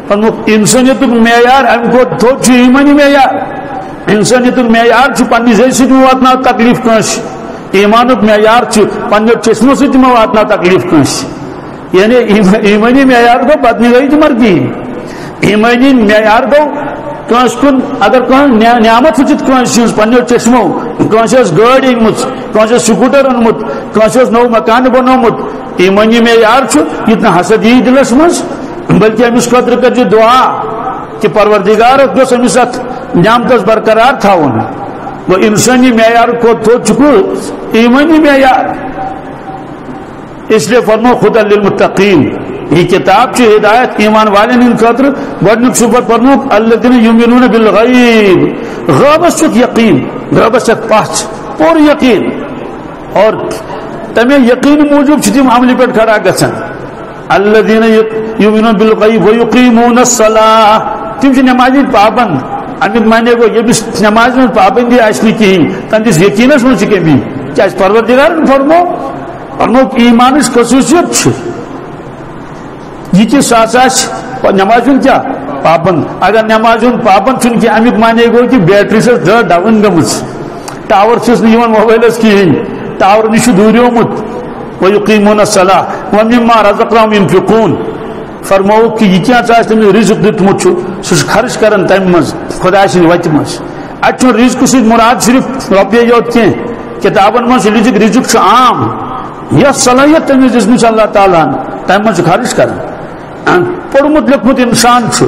فرموُکھ انسٲنیتُک معیار امہِ کھۄتہٕ تھوٚد چھُ ایٖمٲنی معیار انسٲنیتُک معیار چھُ پننہِ زیٚیہِ سۭتۍ مہ واتناو تکلیف کٲنٛسہِ ایمانُک معیار چھُ پننیو چشمو سۭتۍ مہ واتناو تکلیف کٲنٛسہِ یعنی ایٖمٲنی معیار گوٚو بدنگاہی تہٕ مر کِہیٖنۍ ایٖمٲنی معیار گوٚو کٲنٛسہِ کُن اگر کانٛہہ نعمت وٕچھِتھ کٲنٛسہِ ہٕنٛز پننیو چشمو کٲنٛسہِ ٲس گٲڑۍ أنمٕژ کٲنٛسہِ اوس سکوٗٹر اوٚنمُت کٲنٛسہِ اوس نوٚو مکانہٕ بنوومُت ایٖمٲنی معیار چھُ یہِ نہٕ حسد یی دِلس منٛز بلکہ أمِس خٲطرٕ کٔرزِ دعا کہ پروردگارس گوٚژھ أمِس اتھ نعمتس برقرار تھاوُن گوٚو انسٲنی معیار کھۄتہٕ تھوٚد چھُ کُس ایٖمٲنی معیار اس لیے فرمو خُدًى للمتقین یہ کتاب چھِ ہدایت ایمان والٮ۪ن ہٕنٛدِ خٲطرٕ گۄڈنیُک صفت پرنُک الذین یؤمنون بالغیب غٲبس چھُکھ یقیٖن غٲبس چھکھ پژھ پوٗرٕ یقیٖن اور تمے یقیٖن موٗجوٗب چھِ تِم عملہِ پٮ۪ٹھ کھڑا گژھان الذین یؤمنون بالغیب ویقیمون الصلاۃ تِم چھِ نمازِ ہٕنٛدۍ پابند امیُک معنی گوٚو ییٚمِس نمازِ منٛز پابندی آسہِ نہٕ کِہیٖنۍ تہنٛدِس یقیٖنس منٛز چھِ کٔمی کیٛازِ پروردگارن فرمووُکھ ایٖمانٕچ خصوٗصیت چھِ یہ کہ سُہ ہسا آسہِ نمازِ ہُنٛد کیٛاہ پابند اگر نمازِ ہُنٛد پابند چھُنہٕ کینٛہہ امیُک معنی گوٚو کہ بیٹری چھس ڈاوُن گٔمٕژ ٹاور چھُس نہٕ یِوان موبایلس کِہیٖنۍ ٹاور نِش چھُ دوٗریومُت ویقیمون الصلاۃ ومما رزقناہم ينفقون فرمووُکھ کہ یہ کیٛاہ آسہِ تٔمِس رِزق دیُتمُت چھُ سُہ چھُ خرچ کران تمہِ منٛز خۄداے سٕنٛدِ وتہِ منٛز اتہِ چھُنہٕ رِزقہٕ سۭتۍ مُراد صرف رۄپیے یوت کینٛہہ کِتابن منٛز چھُ رِزق چھُ عام یۄس صلٲحیت تٔمِس دِژمٕژ اللہ تعالیٰ ہن تمہِ منٛز چھُ خرچ کران پوٚرمُت لیوٚکھمُت انسان چھُ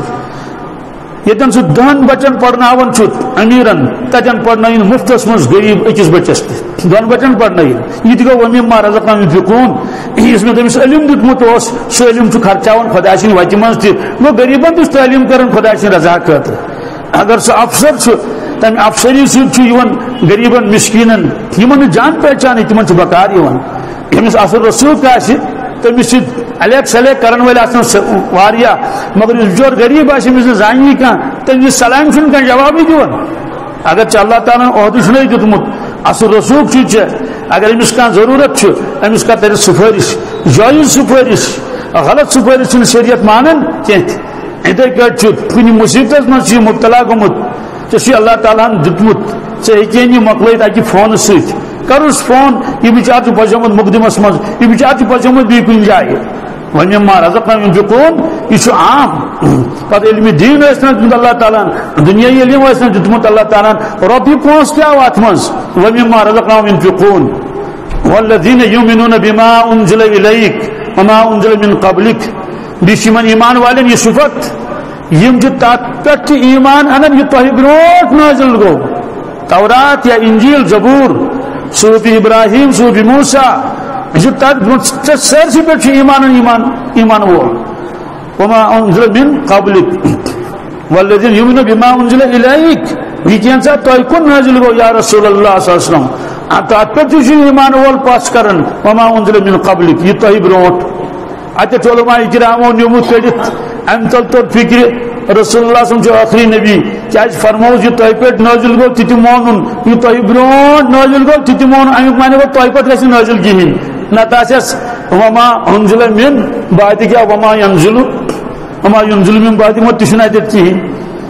ییٚتٮ۪ن سُہ 10 بچن پرناوان چھُ امیٖرن تتٮ۪ن پرنٲیِن مُفتس منٛز غریٖب أکِس بچس تہِ 2 بچن پرنٲیِن یہِ تہِ گوٚو ومما رزقناہم ينفقون یُس مےٚ تٔمِس علم دیُتمُت اوس سُہ علم چھُ خرچاوان خۄداے سٕنٛدِ وتہِ منٛز تہِ گوٚو غریٖبن تہِ چھُ تعلیٖم کران خۄداے سٕنٛدِ رضا خٲطرٕ اگر سُہ افسر چھُ تمہِ افسری سۭتۍ چھُ یِوان غریٖبن مِسکیٖنن یِمن نہٕ جان پہچانٕے تِمن چھُ بکار یِوان ییٚمِس اصل رسوٗخ آسہِ تٔمِس چھِ الیک سلیک کرن وٲلۍ آسان واریاہ مگر یُس بِچور غریٖب آسہِ أمِس نہٕ زانی کانٛہہ تٔمِس سلامہِ چھُنہٕ کانٛہہ جوابٕے دِوان اگر ژےٚ اللہ تعالیٰ ہن عہدٕ چھُنَے دیُتمُت اصل رسوٗخ چھُے ژےٚ اگر امس کان ضرورت امس کر تر سفارش جائز سفارش غلط سفارش شریعت مانن اتھے کٹ کن مصیبت من مبتلا گومت ژے اللہ تعالیٰ دتمت ژے ہیکین یہ مکلت اکہ فون ست کرس فون یہ بچار پھسیومت مقدمس مز یہ بچار پھسیومت بی کن جائے وَمِمَّا رَزَقْنَاهُمْ يُنْفِقُونَ یہ عام پتہ علم دین دتمت اللہ تعالیٰ دنیائی علم دتمت اللہ تعالیٰ رۄپیہِ پونٛسہٕ تہِ آو اتھ منٛز وَمِمَّا رَزَقْنَاهُمْ يُنْفِقُونَ وَالَّذِينَ يُؤْمِنُونَ بِمَا أُنزِلَ إِلَيْكَ وَمَا أُنزِلَ مِن قَبْلِكَ بیٚیہِ یمن ایمان والٮ۪ن یہ صفت یم تتھ پٮ۪ٹھ ایمان انن یہ تۄہہِ برونٛٹھ نازل گوٚو تورات یا انجیل زبور صحف ابراہیم صحف موسیٰ یہ تتھ سٲرسٕے پٮ۪ٹھ چھُ ایمان وول وما انزل من قبلك والذین یؤمنون بما انزل الیک یہ کینٛژھا تۄہہِ کُن نازل گوٚو یا رسول اللہ صلی اللہ علیہ وسلم تتھ پٮ۪ٹھ تہِ چھُ ایمان وول پس کران وما انزل من قبلك یہ تۄہہِ برونٛٹھ اتھ علماء کرامو نیومت کڑت ام تل توٚر فکر رسول اللہ صلی اللہ علیہ وسلم اخری نبی کیٛازِ فرمووُس یہ تۄہہِ پٮ۪ٹھ نازل گوٚو تہِ مونُن یہ تۄہہِ برونٛٹھ نازل گوٚو تہِ مونُن امیُک معنی گوٚو تۄہہِ پٮ۪ٹھ گژھِ نازل کِہیٖنۍ نتہٕ آسٮ۪س وما انزل من بعد کیا وما ينزل من بعد وہ تہِ چھُنہٕ اتٮ۪تھ کِہیٖنۍ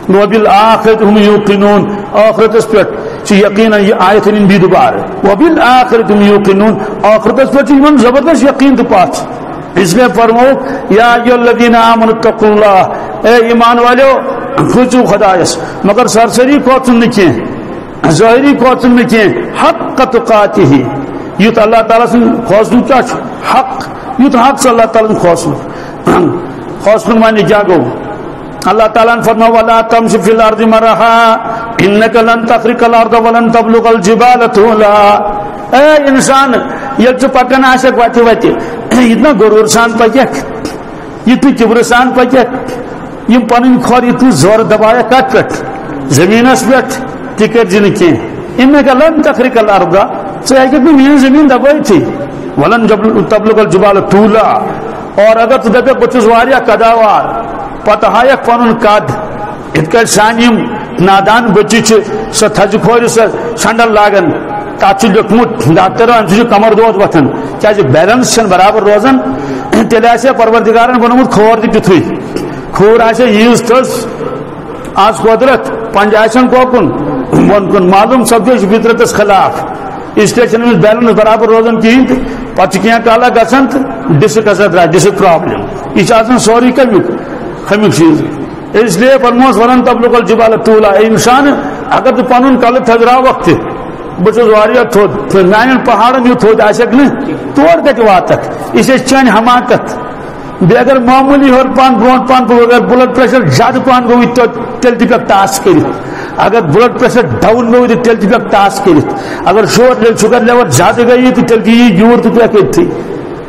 وبالآخرة هم يوقنون آخرتس پٮ۪ٹھ چھِ یقینا یہ آیت ان بھی دوبارہ وبالآخرة هم يوقنون آخرتس پٮ۪ٹھ چھِ یِمن زبردست یقین تہٕ پتھ اس لیے فرمو یا ایھا الذین آمنوا اتقوا اللہ اے ایمان والو کھوژِو خدایس مگر سرسری کھوژُن نہٕ کینٛہہ ظٲہری کھوژُن نہٕ کینٛہہ حق تقاتہ یُتھ اللہ تعالیٰ سُنٛد کھوژُن کیٛاہ چھُ حق یُتھ حق چھُ اللہ تعالیٰ کھوژُن کھوژنُک معنی کیٛاہ گوٚو اللہ تعالیٰ فرماو ولا تمشِ فی الارض مرحا انک لن تخرق الارض ولن تبلغ الجبال طولا اے انسان ییٚلہِ ژٕ پکان آسکھ وتہِ وتہِ یہِ نہ غروٗر سان پککھ یہِ تہٕ کِبرٕ سان پککھ یم پنٕنۍ کھۄر یہِ زورٕ دبایکھ کتھ پٮ۪ٹھ زٔمیٖنس پٮ۪ٹھ تہِ کٔرزِ نہٕ کینٛہہ انک لن تخرق الارض ژٕ ہیٚککھ نہٕ میٲنۍ زٔمیٖن دبٲیتھٕے ولن تبلغ الجبال طولا اور اگر ژٕ دپکھ بہٕ چھُس واریاہ قداوار پتہٕ ہایکھ پنُن قد یِتھ کٲٹھۍ سانہِ یِم نادان بچی چھِ سۄ تھزِ کھورِ سۄ چھنڈل لاگان تتھ چھُ لیوکھمُت ڈاکٹرو امہِ سۭتۍ چھُ کمر دود وتھان کیازِ بیلنس چھنہٕ برابر روزان تیٚلہِ آسہِ ہا پروردگارن بنومُت کھور تہِ تیُتھُے کھوٗر آسہِ ہا ییٖژ تھٔز آز قۄدرت پنجہِ آسن کوکُن بۄن کُن معلوم سپدِ یہِ چھُ فطرتس خلاف اس لیے چھنہٕ أمِس بیلنس برابر روزان کِہیٖنۍ تہٕ پتہٕ چھُ کینٛہہ کالا گژھان تہٕ ڈسک ہسا درٛاے ڈسک پرابلم یہِ چھُ آسان سورُے کمیُک خمیُک چیٖز اس لیے فرموس ولن تبلغ الجبال طولا اے انسان اگر ژٕ پنُن کلہٕ تھٔزراوکھ تہِ بہٕ چھُس واریاہ تھوٚد میانٮ۪ن پہاڑن یہِ تھوٚد آسٮ۪کھ نہٕ تور کتہِ واتکھ یہِ چھِ چٲنۍ حماقت بیٚیہِ اگر معموٗلی ہیوٚر پہن برونٛٹھ پہن اگر بلڈ پریشر زیادٕ پہن گوٚوُے تیٚلہِ تہِ پیٚکھ ٹاس کٔرِتھ اگر بلڈ پریشر ڈاوُن گوٚوُے تہٕ تیٚلہِ تہِ پیٚکھ ٹاس کٔرِتھ اگر شُگر لیول زیادٕ گٔیی تہٕ تیٚلہِ گٔیی جوٗر تہٕ پیٚکھ أتتھٕے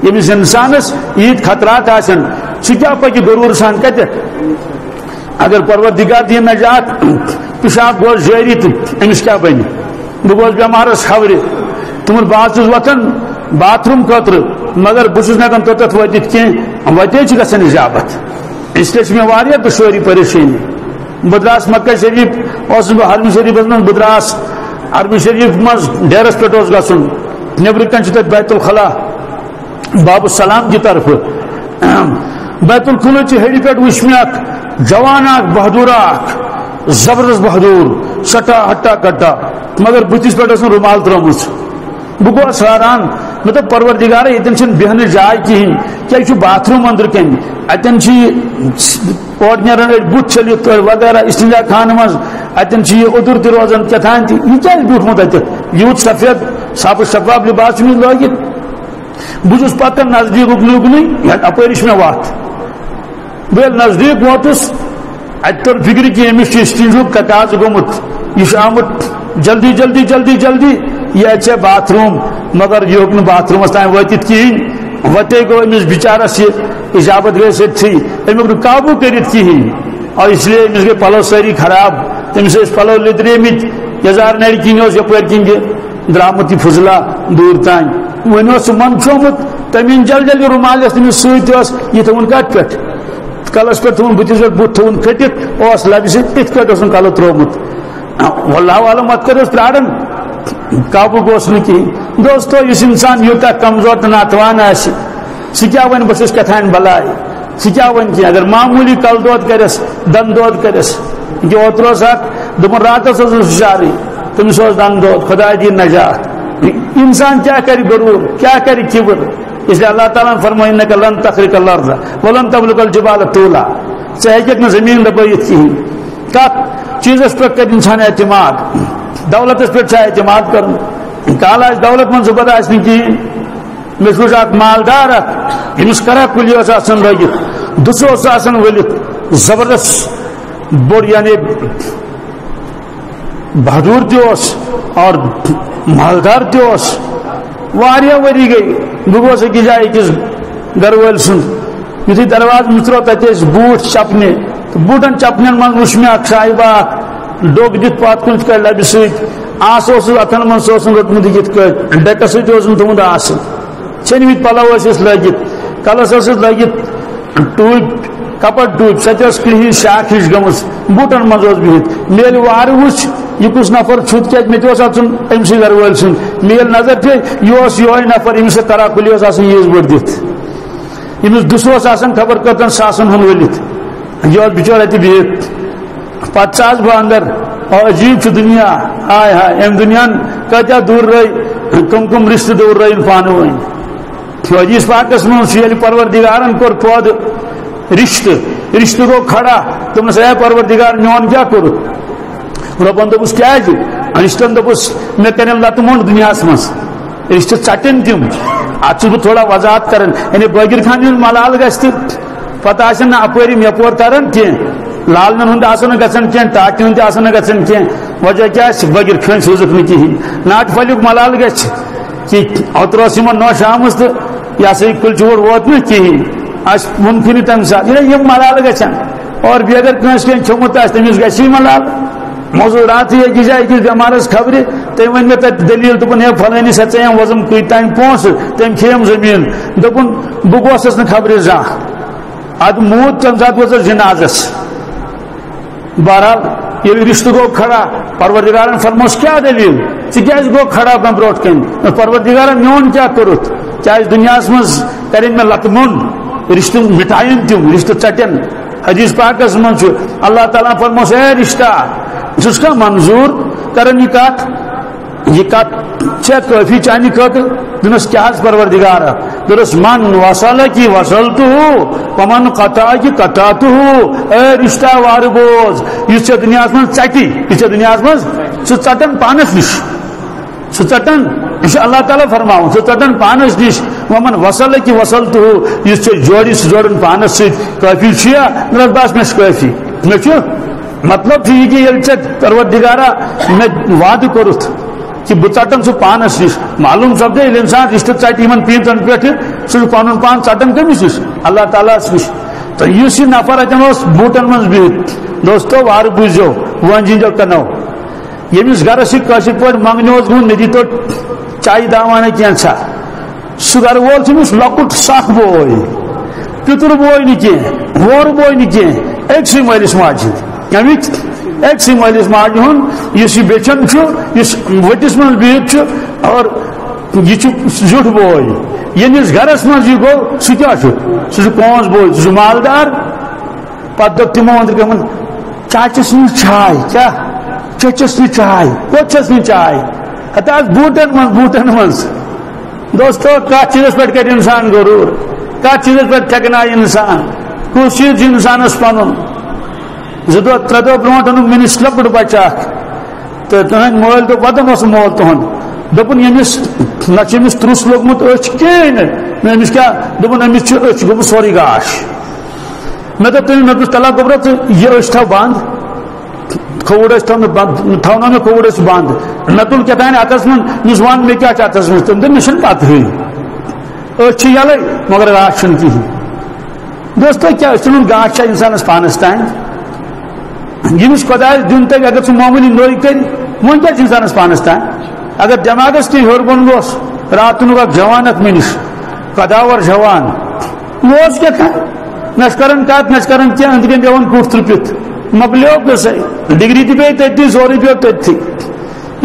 ییٚمِس انسانس ییٖتۍ خطرات آسن سُہ کیٛاہ پکہِ غروٗر سان کتٮ۪تھ اگر پروردگار دی نجات پیشاب گوٚو جٲری تہٕ أمِس کیٛاہ بنہِ بہٕ گوس بٮ۪مارس خبرِ تِمن بہٕ چھُس وۄتھان باتھ روٗم خٲطرٕ مگر بہٕ چھُس نہٕ ہٮ۪کان توٚتتھ وٲتِتھ کینٛہہ وتے چھِ گژھان اِجابت اس لیے چھِ مےٚ واریاہ دُشوٲری پریشٲنی بہٕ درٛاس مکہ شریٖف اوسُس بہٕ حرمہِ شریٖفس منٛز بہٕ درٛاس حرمہِ شریٖف منٛز ڈیرس پٮ۪ٹھ اوس گژھُن نیٚبرٕ کنۍ چھُ تتہِ بیت الخلا باب السلام کی طرفہٕ بیت الخلہٕچ ہیٚرِ پٮ۪ٹھ وٕچھ مےٚ اکھ جوان اکھ بہادوٗر اکھ زبردست بہادوٗر سٹا ہٹا کٹا مگر بٕتھِس پٮ۪ٹھ ٲس نہٕ رومال ترٲومٕژ بہٕ گوس حٲران مےٚ دوٚپ پروردگارا ییٚتٮ۪ن چھنہٕ بیٚہنٕچ جاے کِہیٖنۍ کیٛازِ چھُ باتھ روٗم أنٛدرٕ کَنہِ اَتٮ۪ن چھِ یہِ اورٕ نیران أڑۍ بُتھ چھٔلِتھ وغیرہ استنجا خانہٕ منٛز اَتٮ۪ن چھِ یہِ اوٚدُر تہِ روزان کیٛاتھانۍ تہِ یہِ کیٛازِ بیوٗٹھمُت اَتہِ یوٗت سفید صاف شفاف لِباس چھُ مےٚ لٲگِتھ بہٕ چھُس پکان نزدیٖک اُکنُے اُکنُے اپٲری چھُ مےٚ وتھ بہٕ ییٚلہِ نزدیٖک ووتُس اتہِ توٚر فِکرِ کہِ أمِس چھُ استنجُک تقاضہٕ گوٚمُت یہِ چھُ آمُت جلدی جلدی جلدی جلدی یہ اچھے باتھ روم مگر یہ ہیوٚک نہٕ باتھ رومس تام وٲتِتھ کِہیٖنۍ وتے گوٚو أمِس بِچارس یہِ اجابت گٔے أتھٕے أمۍ ہیوٚک نہٕ قابوٗ کٔرِتھ کِہیٖنۍ اور اس لیے أمِس گٔے پلو سٲری خراب تٔمِس ٲسۍ پلو لیٚدریمٕتۍ یزار نرِ کِنۍ اوس یپٲرۍ کِنۍ تہِ درٛامُت یہِ فضلا دوٗر تام وۄنۍ اوس سُہ منٛدچھومُت تٔمۍ أنۍ جلدی جلدی رومال یۄس تٔمِس سۭتۍ ٲس یہِ تھوٚوُن کتھ پٮ۪ٹھ کلس پٮ۪ٹھ تھوٚوُن بٕتھِس پٮ۪ٹھ بُتھ تھوٚوُن کھٔٹِتھ اوس لبہِ سۭتۍ یِتھ کٲٹھۍ اوسُن کلہٕ ترٛوومُت واللہ عالم اتھ کٔر ٲس پرٛاران قابو گوس نکین دوستو اس انسان یوتا کمزور تو ناتوان آسی سکیا ون بس کتھان بلائی سکیا ون کی اگر معمولی کل دود کرس دن دود کرس کہ اوترو ساتھ دپن راتس ہوشاری تمس دن دود خدا دی نجات انسان کیا کری غرور کیا کری کبر اس لیے اللہ تعالیٰ نے فرمایا انک لن تخرق الارض ولن تبلغ الجبال طولا ژٕ نہ زمین دبٲیِتھ کِہیٖنۍ کتھ چیزس پہ کر انسان اعتماد دولتس پہ اعتماد کرن کال آس دولت من زبر آس کہین مس وچ اکھ مالدار اکھ یمس کرا کُلہِ اوس آسان لٲگِتھ دُسہٕ اوس آسان ؤلِتھ زبردست بوٚڑ یعنی بہادور تہِ اوس اور مالدار تہِ اوس واریاہ ؤری گٔے بہٕ گوس أکِس جایہِ أکِس گرٕ وٲلۍ سُنٛد یُتھُے دروازٕ مُژروو تَتہِ ٲسۍ بوٗٹھ چپنہِ تہٕ بوٗٹن چپنٮ۪ن منٛز وٕچھ مےٚ اکھ صاحبہ اکھ ڈوٚگ دِتھ پتھ کُن یِتھ کٲٹھۍ لبہِ سۭتۍ آسہٕ اوسُس اتھن منٛز سُہ اوسُن روٚٹمُت یِتھ کٲٹھۍ ڈیکس سۭتۍ اوسُن تھوٚمُت آسہٕ ژھیٚنمٕتۍ پلو ٲسِس لٲگِتھ کلس ٲسٕس لٲگِتھ ٹوٗپۍ کپر ٹوٗپۍ سۄ تہِ ٲس کرٛہِنۍ شاخ ہِش گٔمٕژ بوٗٹن منٛز اوس بِہِتھ مےٚ ییٚلہِ وارٕ وٕچھ یہ کس نفر چھُت کیٛازِ مےٚ تہِ اوس اژُن أمسٕے گرٕ وٲلۍ سُنٛد مےٚ ییٚلہِ نظر پیٚیہِ یہِ اوس یِہوے نفر ییٚمِس سُہ کرا کُلی اوس آسان ییٖژ بٔڑ دِتھ ییٚمِس دُسہٕ اوس آسان خبر کٔژن ساسن ہُنٛد ؤلِتھ یہِ اوس بِچور اَتہِ بِہِتھ پتہٕ ژاس بہٕ اندر عجیٖب چھُ دُنیا ہاے ہاے امہِ دُنیاہن کۭتیاہ دوٗر رٲے کٕم کٕم رِشتہٕ دوٗر رٲیِن پانہٕ ؤنۍ حدیث پاکس منٛز چھُ ییٚلہِ پروردِگارن کوٚر پٲدٕ رِشتہٕ گوٚو کھڑا دوٚپنس اے پروردِگار میون کیٛاہ کوٚرُتھ رۄبن دوٚپُس کیٛازِ رِشتن دوٚپُس مےٚ کَرن لتہٕ موٚنڈ دُنیاہس منٛز رِشتہٕ ژٹن تِم اتھ چھُس بہٕ تھوڑا وضاحت کران یعنی بٲگِر خانہِ ہُنٛد ملال گژھِ تہٕ پتہٕ آسن نہٕ اپٲرۍ یِم یپور تران کینٛہہ لالنن ہُنٛد آسن نہٕ گژھان کینٛہہ ٹاٹہِ ہُنٛد تہِ آسن نہٕ گژھان کینٛہہ وجہ کیٛاہ آسہِ بٲگِر خٲنۍ سوٗزُکھ نہٕ کِہیٖنۍ ناٹہِ پھلیُک ملال گژھِ کہ اوترٕ ٲس یِمن نوش آمٕژ تہٕ یہِ ہسا یہِ کُلچوٗر ووت نہٕ کِہیٖنۍ آسہِ ووٚنکھٕے نہٕ تمہِ ساتہٕ ییٚلہِ یِم ملال گژھن اور بیٚیہِ اگر کٲنٛسہِ کینٛہہ کھیوٚمُت آسہِ تٔمِس گژھِ ملال موضوٗع راتھٕے أکِس جایہِ أکِس بٮ۪مارس خبرِ تٔمۍ ؤنۍ مےٚ تتہِ دٔلیٖل دوٚپُن ہے فلٲنِس ہا ژےٚ وۄزُم کۭتۍ تانۍ پونٛسہٕ تٔمۍ کھیٚیَم زٔمیٖن دوٚپُن بہٕ گوسس نہٕ خبرِ زانٛہہ ادٕ موٗد تمہِ ساتہٕ ووت جنازس بہرحال ییٚلہِ رِشتہٕ گوٚو کھڑا پروردِگارن فرموس کیٛاہ دٔلیٖل ژٕ کیٛازِ گوٚو کھڑا مےٚ برونٛٹھ کَنۍ پروردِگارن میون کیٛاہ کوٚرُتھ کیٛازِ دُنیاہس منٛز کرن مےٚ لتہٕ موٚنڈ رِشتہٕ مٹایَن تِم رِشتہٕ ژٹن حدیث پاکس منٛز چھُ اللہ تعالیٰ فرموس اے رِشتہ چھُس کانٛہہ منظوٗر کران یہ کتھ چھےٚ کٲفی چانہِ خٲطرٕ دوٚپنس کیٛاہ حظ پروردِگارا دوٚپنس من وصلکی وصلتہُ ومن قطعکی قطعتہُ اے رِشتہ وارٕ بوز یُس ژےٚ دُنیاہس منٛز ژٹہِ یہِ ژےٚ دُنیاہس منٛز ژٕ ژٹن پانس نِش ژٕ ژٹن یہ چھُ اللہ تعالیٰ فرماوُن ژٕ ژٹن پانس نِش ومن وصلکی وصلتہُ یُس ژےٚ جوڑِ سُہ جوڑن پانس سۭتۍ کٲفی چھُیا دوٚپنس بس مےٚ چھُ کٲفی مےٚ چھُ مطلب چھُ یہِ کہِ ییٚلہِ ژےٚ پروردِگارا مےٚ وعدٕ کوٚرُتھ کہ بہٕ ژٹن سُہ پانس نِش معلوم سپدے ییٚلہِ انسان رِشتہٕ ژٹہِ یِمن پیٖنتن پٮ۪ٹھٕ سُہ چھُ پنُن پان ژٹن کٔمِس نِش اللہ تعالیٰ ہس نِش تہٕ یُس یہِ نفر اتٮ۪ن اوس بوٗٹن منٛز بِہِتھ دوستو وارٕ بوٗزِو وۄنۍ زیٖنزیو کنو ییٚمِس گرس یہِ کٲشِر پٲٹھۍ منٛگنہِ اوس گوٚمُت مےٚ دِتو چایہِ داوانہ کینٛژھا سُہ گرٕ وول چھُ أمِس لۄکُٹ سکھ بوے پِتُر بوے نہٕ کینٛہہ وورٕ بوے نہٕ کینٛہہ أکسٕے مٲلِس ماجہِ ہُنٛد کَمِکۍ أکسٕے مٲلِس ماجہِ ہُنٛد یُس یہِ بیچھن چھُ یُس ؤٹِس منٛز بِہِتھ چھُ اور یہِ چھُ زیُٹھ بوے ییٚمِس گرس منٛز یہِ گوٚو سُہ کیٛاہ چھُ سُہ چھُ پانٛژھ بوے سُہ چھُ مالدار پتہٕ دوٚپ تِمو أنٛدرٕ کٔنۍ چاچس نِش چاے کیٛاہ چچس نِش چاے کوٚت چھس نِش چاے ہتہٕ حظ بوٗٹن منٛز دوستو کتھ چیٖزس پٮ۪ٹھ کرِ انسان غروٗر کتھ چیٖزس پٮ۪ٹھ ٹھیکنایہِ انسان کُس چیٖز چھُ انسانس پنُن 2 دۄہ 3 دۄہ برونٛٹھ اوٚنُکھ مےٚ نِش لۄکُٹ بچہٕ اکھ تہٕ تُہنٛدۍ مٲلۍ دوٚپ وۄدن اوس مول تُہُنٛد دوٚپُن ییٚمِس نہ چھُ أمِس ترُس لوٚگمُت أچھ کِہیٖنۍ نہٕ أمِس کیٛاہ دوٚپُن أمِس چھُ أچھ گوٚمُت سورُے گاش مےٚ دوٚپ تٔمِس مےٚ دوٚپُس تلا گوٚبرا ژٕ یہِ أچھ تھاو بنٛد کھووُر ٲسۍ تھاونہٕ بنٛد تھاونٲو مےٚ کھووُر ٲسۍ بنٛد مےٚ تُل کیٛاہتانۍ اَتھس منٛز یُس وَن مےٚ کیٛاہ چھُ اَتھس منٛز تٔمۍ دوٚپ مےٚ چھُنہٕ پتہٕے أچھ چھِ یَلے مگر گاش چھُنہٕ کِہیٖنۍ دوستو کیٛاہ أچھن ہُنٛد گاش چھا اِنسانس پانس تانۍ ییٚمِس خۄدایس دیُن تگہِ اگر سُہ معموٗلی نوٚے کرِ وۄنۍ کیٛاہ چھُ اِنسانس پانس تانۍ اگر دٮ۪ماغس کینٛہہ ہیوٚر بۄن گوٚس راتھ اوٚنُکھ اکھ جوان اکھ مےٚ نِش قداور جوان یہِ اوس کیٛاہ تانۍ نہ چھُ کران کتھ نہ چھُ کران کینٛہہ أنٛدرۍ کِنۍ بیٚہوان کُٹھ ترٛپِتھ مۄکلیو قٕصے ڈگری تہِ پیٚیہِ تٔتھی سورُے پیٚو تٔتھی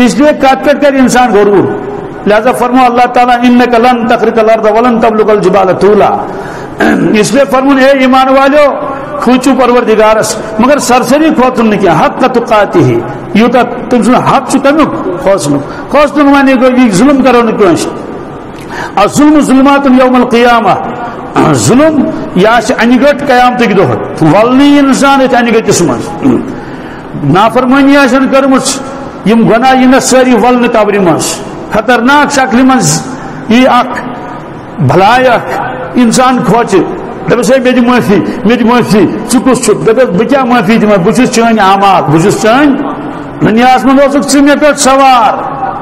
اس لیے کٹ کٹ کر انسان غرور. لہذا فرمو اللہ تعالیٰ انک لن تخرق الارض ولن تبلغ الجبال طولا. اس لیے فرمون اے ایمان والو کھوچو پروردگارس مگر سرسری کھوتن نہ کیا حق تقاتی ہی یوتا تم سن حق تمیک کھوسن معنی گو یہ ظلم کرو نہ کینس. الظلم ظلمات یوم القیامہ ظلم یا انگٹ قیامتک دہ ولنی انسان انگٹس مز نافرمانی آسن کرمس یم گناہ یہ ساری ولن قبر مز خطرناک شکل مز یہ اخ بھلائی اخ انسان کھوچ دپس ہے میری معافی چکس چھک دپس بہ کیا معافی دما بہ چین اعمال بہ چین دنیا مز ژے مے پہ سوار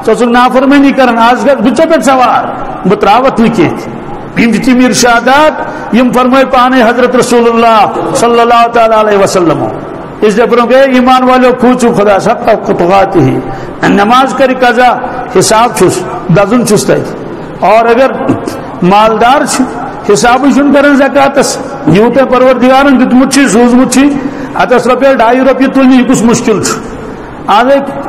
ژٕ نافرمانی کران آز گژھ بہ ژے پہ سوار بہ تراوت نہ کینٛہہ. یم تم ارشادات یم فرمائے پانے حضرت رسول اللہ صلی اللہ تعالی علیہ وسلم. اس لیے برو گئے ایمان والو کھوچو خدا سب تقاتی ہی نماز کر قضا حساب چھس دزن چھس تھی. اور اگر مالدار حساب چھن کرن زکاتس یوت پروردگارن دتمت چھ سوزمت چھ اتس رۄپیہِ 2.5 رۄپیہِ تُلنہِ یہِ کُس مشکل چھُ. آز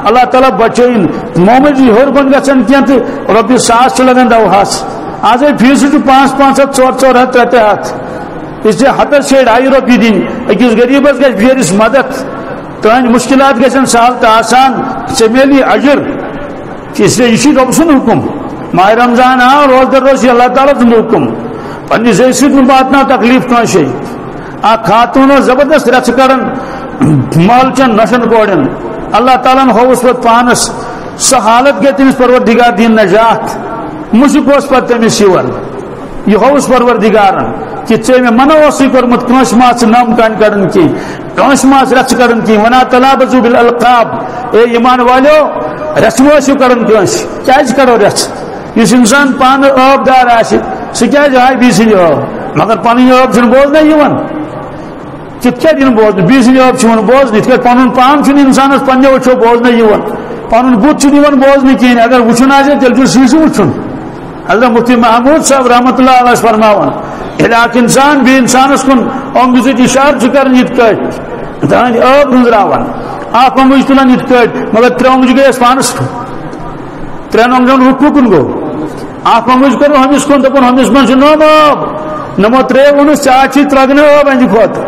اللہ تعالیٰ بچٲیِن موموٗلی ہیوٚر بۄن گژھن کینٛہہ تہٕ رۄپیہِ 100 چھِ لگان دوہَس. آز فیٖس چھُ 500 400 300 اس لیے ہتس 2.5 رۄپیہِ دِنۍ أکِس غریٖبس گژھِ بِچٲرِس مدد تہنٛدۍ مُشکلات گژھن سہل تہٕ آسان ژےٚ میلی اجر. اس لیے یہ چھُ رۄب سُنٛد حُکم. ماہ رمضان آو روزدر روز یہ اللہ تعالیٰ سُنٛد حُکم پننہِ زیٚیہِ سۭتۍ واتناو تکلیف کٲنٛسے. اکھ خاتوٗن ٲس زبردست رٮ۪ژھٕ کڑان مالچن نشن کوڑٮ۪ن اللہ تعالیٰ ہن ہووُس پتہٕ پانس سۄ حالت گٔے تٔمِس پروردگار دِنۍ نجات. مُشک اوس پتہٕ تٔمِس یِوان یہ ہووُس پروردگارن کہ ژےٚ مےٚ منع اوسُے کوٚرمُت کٲنٛسہِ ما ژٕ نم کانہِ کڑان کینٛہہ کٲنٛسہِ ما ژٕ رٮ۪ژھٕ کڑان کینٛہہ ونا تلابزوا بالالقاب. اے ایمان والیو رٮ۪ژھٕ مہ ٲسِو کڑان کٲنٛسہِ. کیازِ کڑو رٮ۪ژھٕ؟ یُس انسان پانہٕ ٲب دار آسہِ سُہ کیازِ ہاے بیٚیہِ سٕنٛدِ ٲب مگر پنٕنۍ ٲب چھُنہٕ بوزنَے یِوان. کِتھ کٔٹھۍ یِنہٕ بوزنہٕ بیٚیہِ سٕنٛدِ ٲب چھِ یِوان بوزنہٕ یِتھ کٔٹھۍ پنُن پان چھُنہٕ انسانس پننیو أچھو بوزنَے یِوان پنُن بُتھ چھُنہٕ یِوان بوزنہٕ کِہیٖنۍ. اگر وٕچھُن آسہِ تیٚلہِ چھُ سٕے وٕچھُن. حضرت مفتی محمود صاحب رحمۃ اللہ علیہ فرماوان ییٚلہِ اکھ انسان بیٚیہِ انسانس کُن اوٚنگجہِ سۭتۍ اِشارٕ چھُ کران یِتھ کٔٹھۍ تہنٛدِ ٲب رُنٛزراوان اکھ اوٚنگُج تُلان یِتھ کٔٹھۍ مگر 3 اوٚنگجہِ گٔے اَسہِ پانس 3 اوٚنگجن رُخ کُن گوٚو. اکھ اوٚنگُج کوٚر ہُمِس کُن دوٚپُن ہُمِس منٛز چھُ نوٚم ٲب نمو 3 ووٚنُس ژےٚ چھُے ترٛگنہٕ ٲب اَمہِ کھۄتہٕ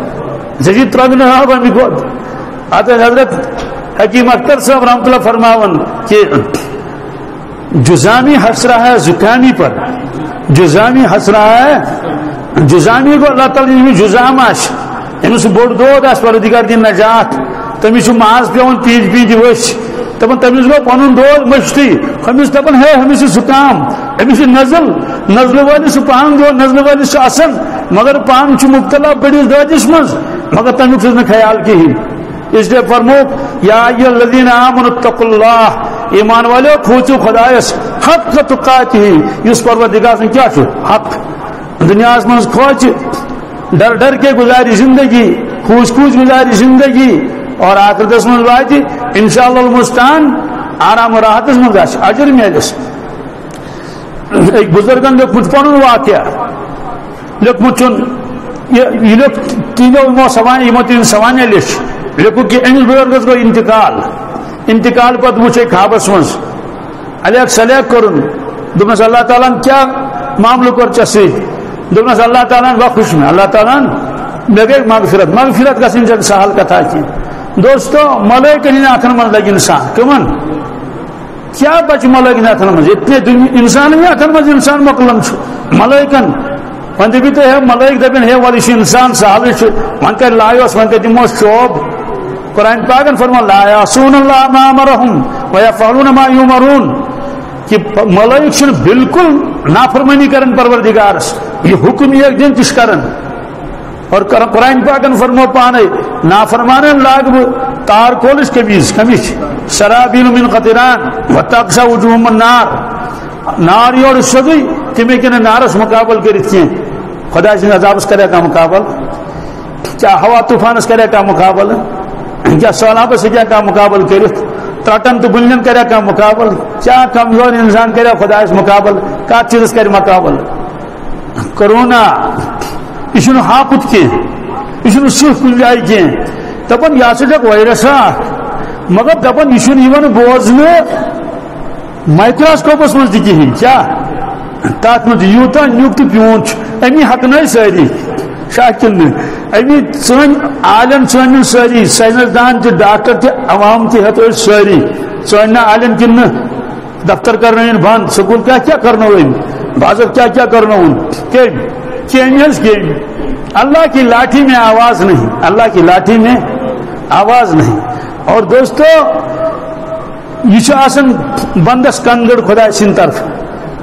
ژےٚ چھُے ترٛگنہٕ ٲب اَمہِ کھۄتہٕ. اتھ حضرت حکیم اختر صاحب رحمۃ اللہ فرماون کہ جزامی ہنس رہا ہے زکامی پر جزامی ہنس رہا ہے جزامی کو اللہ تعالیٰ جزام آس أمس بوڑ دود آس پروردگار دِنۍ نجات تٔمِس چھُ ماز پیوان پیٖنٛتۍ پیٖنٛتۍ ؤسۍ دپان تٔمِس گوٚو پنُن دود مٔشتٕے ہُمِس دپان ہے ہُمِس چھُ زُکام أمِس چھُ نزلہٕ وٲلِس چھُ پان دود نزلہٕ وٲلِس چھُ اَسان مگر پان چھُ مُبتلا بٔڑِس دٲدِس منٛز مگر تمیُک چھُس نہٕ خیال کِہیٖنۍ. اس لیے فرموک یا ایھا الذین آمنوا اتقوا اللہ ایمان والو کھوژِو خدایس حق تقاتہ یُس پروردگار سُنٛد کیاہ چھُ حق. دُنیاہس منٛز کھوژِ ڈر ڈر کے گزاری زندگی کھوژ کھوژ گزاری زندگی اور آخرتس منٛز واتہِ انشاءاللہ المستعان آرام و راحتس منٛز آسہِ اجر میلس. أکۍ بُزرگن لیوکھمُت پنُن واقعہ لیوکھمُت چھُن یہ لیوکھ تینو یِمو تِہنٛدۍ سوانح لیٚچھ لیکھُکھ کہ أمِس بُزرگس گوٚو انتقال پتہٕ وٕچھ خوابس منٛز الیک سلیک کوٚرُن دوٚپنس اللہ تعالیٰ ہن کیاہ معاملہٕ کوٚر ژےٚ سۭتۍ دوٚپنس اللہ تعالیٰ ہن بخش مےٚ اللہ تعالیٰ ہن مےٚ گٔے مغفرت گژھٕنۍ چھنہٕ سہل کتھا کینٛہہ. دوستو ملٲیکن ہٕنٛدۍ اتھن منٛز لگہِ انسان کٕمن کیا بچہِ ملٲیکن اتھن منٛز اتنے انسان ہٕنٛدۍ اتھن منٛز انسان مۄکلان چھُ ملٲیکن وۄنۍ دٔپِو تُہۍ ہے ملٲیک دپن ہے وَلہٕ یہِ چھُ انسان سہلٕے چھُ وۄنۍ کر لایوس وۄنۍ کر دِموس شوب. قرآن پاکن فرمان لا یعصون اللہ ما امرهم ویفعلون ما یؤمرون کہ ملائک چھنہٕ بالکل نافرمانی کرن پروردگارس یہ حکم یہ دن تہِ چھِ کران. اور قرآن پاکن فرمو پانے نافرمانن لاگ بہٕ تار کولٕچ قمیٖض کمِچ سرابیل من قطران وتغشا وجوہہم النار نار یورٕ سیوٚدُے تِم ہیٚکن نہٕ نارس مقابل کٔرِتھ کینٛہہ. خۄداے سٕنٛدِس عذابس کریا کانٛہہ مقابل کیا ہوا طوفانس کریا کانٛہہ مقابل کیا سہلابس ہیٚکیا کانٛہہ مقابل کٔرِتھ ٹرٹن تہٕ بُنلٮ۪ن کریا کانٛہہ مقابل کیا کمزور انسان کریا خۄدایس مقابل کتھ چیٖزس کرِ مقابل. کرونا یہ چھُنہٕ ہاپُت کینٛہہ یہ چھُنہٕ سٕہہ کُنہِ جایہِ کینٛہہ دپان یہِ ہسا چھُ اکھ وایرس مگر دپان یہ بوزن مائکروسکوپس من تہین کیا تر من یوتہ نیک تو پیون امی ہکن ساری شاکن امی سن عالم سن ساری سائنسدان تہ ڈاکٹر تہ عوام تہ ہت ساری سن عالم کن دفتر کرنا بند سکول کیا کرنا بازر کیا کرنا کیم اللہ کی لاٹھی میں آواز نہیں، اللہ کی لاٹھی میں آواز نہیں. اور دوستو یہ آسان بندس کنگڑ خدا سند طرف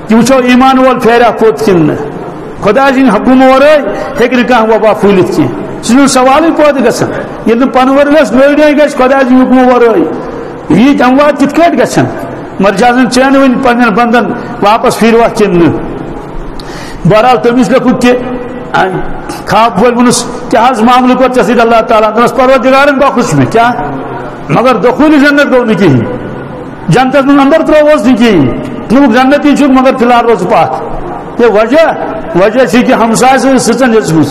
کہ وچو ایمان وول پھیرا پوت کن خدا سند حکم ورے ہیکہ کھانا وبا پھولت کی سن سوال پوت گھن یل پنورس میڈیا گھس خدا سند حکم ورے یہ اموات کت کٹ گھن مرجازن چین ون پن بندن واپس پھروا کن بہرحال تمس لیکھت کہ خواب ول ونس کیا معاملہ کور ٹھیک اللہ تعالیٰ دس پروردگارن گو خوش میں کیا مگر دخول جنت گو کہین جنتس من اندر تروس نا کہین تمیک جنتی چھ مگر فی الحال روز پات یہ وجہ کہ ہمسائے سچن یچم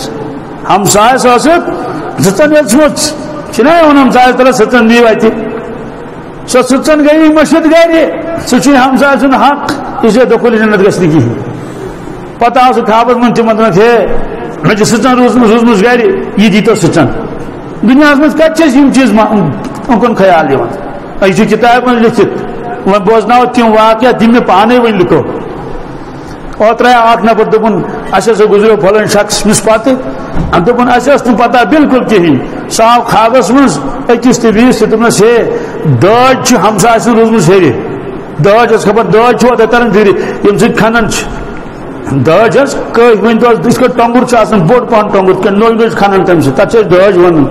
ہمسائے سچن یچم چھ ہمسائے تر سچن دیو اتہ سو سچن گئی مشد گھر سہ ہمسائے سن حق اس لیے دخول جنت گھس نا کہین پتہ آو سہ خوابس من تمن دپان ہے مجھے سچن روزم گھر یہ دیتو سچن دنیا من کت چیز اکن خیال یہ کتاب من لکھت وہ بوزنو تم واقعہ تم میں پانے ون لکھو اوتر اخ نفر دپن اس گزرو پھلن شخص مس پتہ دپن اس پتہ بالکل کہین سہ آو خوابس من اکس تو بیس دپنس ہے داج ہمسائے سن روزم ہر داج خبر داج تران پھر یم سی کھنان داج ون دس ٹونگر بوڑ پہن ٹونگر نوز کھنان تم سے تک داج ون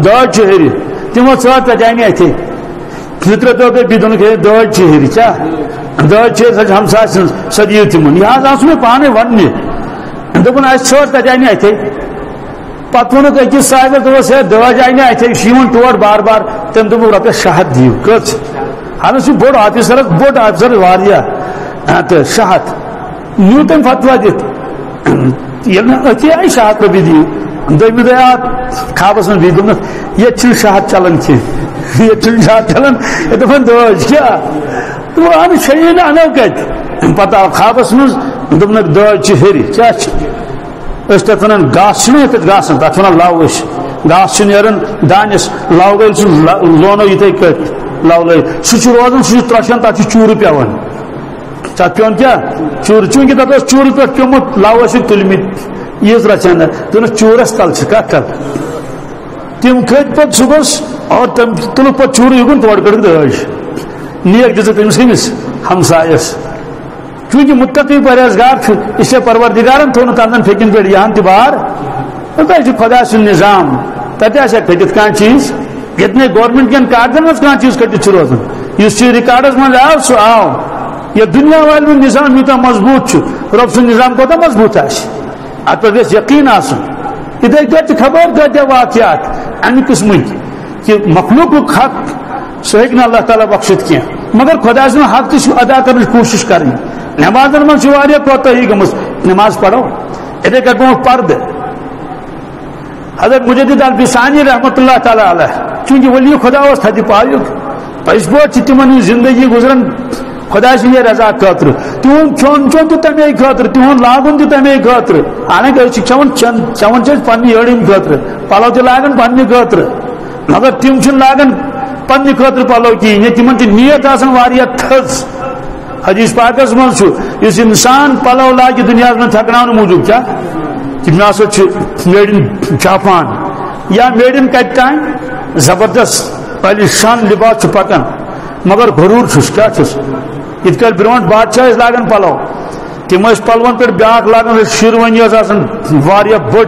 داج ہر تمو ثر پتانے اتھے زٕ ترٛےٚ دۄہ گٔے بیٚیہِ دوٚپُکھ ہے داج چھِ ہیٚرِ کیٛاہ داج چھِ سۄ چھِ ہمساے سٕنٛز سۄ دِیِو تِمن یہِ حظ آو سُہ مےٚ پانے وننہِ دوٚپُن اَسہِ ژھٲر پتانے اتھے پتہٕ ووٚنُکھ أکِس صاحبس دوٚپُس ہے داج آیہِ نہٕ اتھے یہِ چھُ یِوان تور بار بار تٔمۍ دوٚپُکھ رۄپیس 600 دِیِو کٔژ اہن سُہ بوٚڑ آفیسر واریاہ تہٕ 600 نیوٗ تٔمۍ فتوا دِتھ ییٚلہِ نہٕ أتی آیہِ 600 رۄپیہِ دِیِو دوٚیمہِ دۄہ آو خوابس منٛز بیٚیہِ دوٚپنَس ییٚتہِ چھُنہٕ 600 چلان کینٛہہ ییٚتہِ چھُنہٕ 600 چلان دوٚپُن داج کیٛاہ دوٚپُن اہن چھیی نہٕ اَنو کتہِ پتہٕ آو خوابس منٛز دوٚپنکھ داج چھِ ہیٚرِ کیٛاہ چھِ أسۍ تتھ ونان گاسہٕ چھُنہ ییٚتٮ۪تھ گاسان تتھ ونان لو أسۍ گاسہٕ چھُ نیران دانس لو گٔے سُہ لونو یِتھے کٔٹھۍ لو لٲگِتھ سُہ چھُ روزان سُہ چھُ ترٛوشان تتھ چھُ چوٗرٕ پیوان تتھ پیوان کیٛاہ چوٗرٕ چوٗنٛکہِ تتھ اوس چوٗرٕ پٮ۪ٹھ پیومُت لو ٲسِکھ تُلمٕتۍ عیٖز رچھان دوٚپنس چوٗرس تل چھِ کتھ کر تِم کھٔتۍ پتہٕ صُبحس اور تم تُلُکھ پتہٕ چوٗرٕ یُکُن تورٕ کٔڑٕکھ داج نیک دِژٕکھ تٔمِس کٔمِس ہمسایس چونکہ متقی پرہیزگار چھُ اس لیے پروردگارن تھوٚو نہٕ تتھ پھیکن پٮ۪ٹھ یہان تہِ بار تتہِ چھُ خدا سُنٛد نظام تتہِ آسیا کھٔٹِتھ کانٛہہ چیٖز ییٚتہِ نہٕ گورمنٹ کٮ۪ن کاغذن منٛز کانٛہہ چیٖز کھٔٹِتھ چھُ روزان یُس چیٖز رِکاڈس منٛز آو سُہ آو یتھ دنیا والٮ۪ن ہُنٛد نظام یوٗتاہ مضبوٗط چھُ رۄب سُنٛد نظام کوٗتاہ مضبوٗط آسہِ اتھ پٮ۪ٹھ گژھِ یقیٖن آسُن یِتھے کٲٹھۍ تہِ خبر کۭتیاہ واقعات امہِ قٕسمٕکۍ کہ مخلوقُک حق سُہ ہیٚکہِ نہٕ اللہ تعالیٰ بخشِتھ کینٛہہ مگر خدا سُنٛد حق تہِ چھُ ادا کرنٕچ کوٗشش کرٕنۍ نمازن منٛز چھِ واریاہ کوتٲہی گٔمٕژ نماز پرو یِتھے کٲٹھۍ پٲٹھۍ پردٕ حضرت مجدد الفسانی رحمۃ اللہ تعالیٰ علیہ چونکہ ولی خدا اوس تھدِ پایُک پٔزۍ پٲٹھۍ چھِ تِمن ہٕنٛز زندگی گُزران خدا سٕنٛدِ رضا خٲطرٕ تِہُنٛد کھیوٚن چیوٚن تہِ تمے خٲطرٕ تِہُنٛد لاگُن تہِ تمے خٲطرٕ حالانکہِ أسۍ چھِ کھٮ۪وان چٮ۪وان چھِ أسۍ پننہِ یٔڈ ہٕنٛدِ خٲطرٕ پلو تہِ لاگان پننہِ خٲطرٕ مگر تِم چھِنہٕ لاگان پننہِ خٲطرٕ پلو کِہیٖنۍ یا تِمن چھِ نیت آسان واریاہ تھٔز حدیث پاکس منٛز چھُ یُس انسان پلو لاگہِ دُنیاہس منٛز تھکناونہٕ موٗجوٗب کیٛاہ تِم ہسا چھِ میڈ اِن جاپان یا میڈ اِن کتہِ تانۍ زبردست عالی شان لباس چھُ پکان مگر غروٗر چھُس کیٛاہ چھُس یِتھ کٲٹھۍ برونٛٹھ بادشاہ ٲسۍ لاگان پلو تِم ٲسۍ پلون پٮ۪ٹھ بیاکھ لاگان شیروانی ٲس آسان واریاہ بٔڑ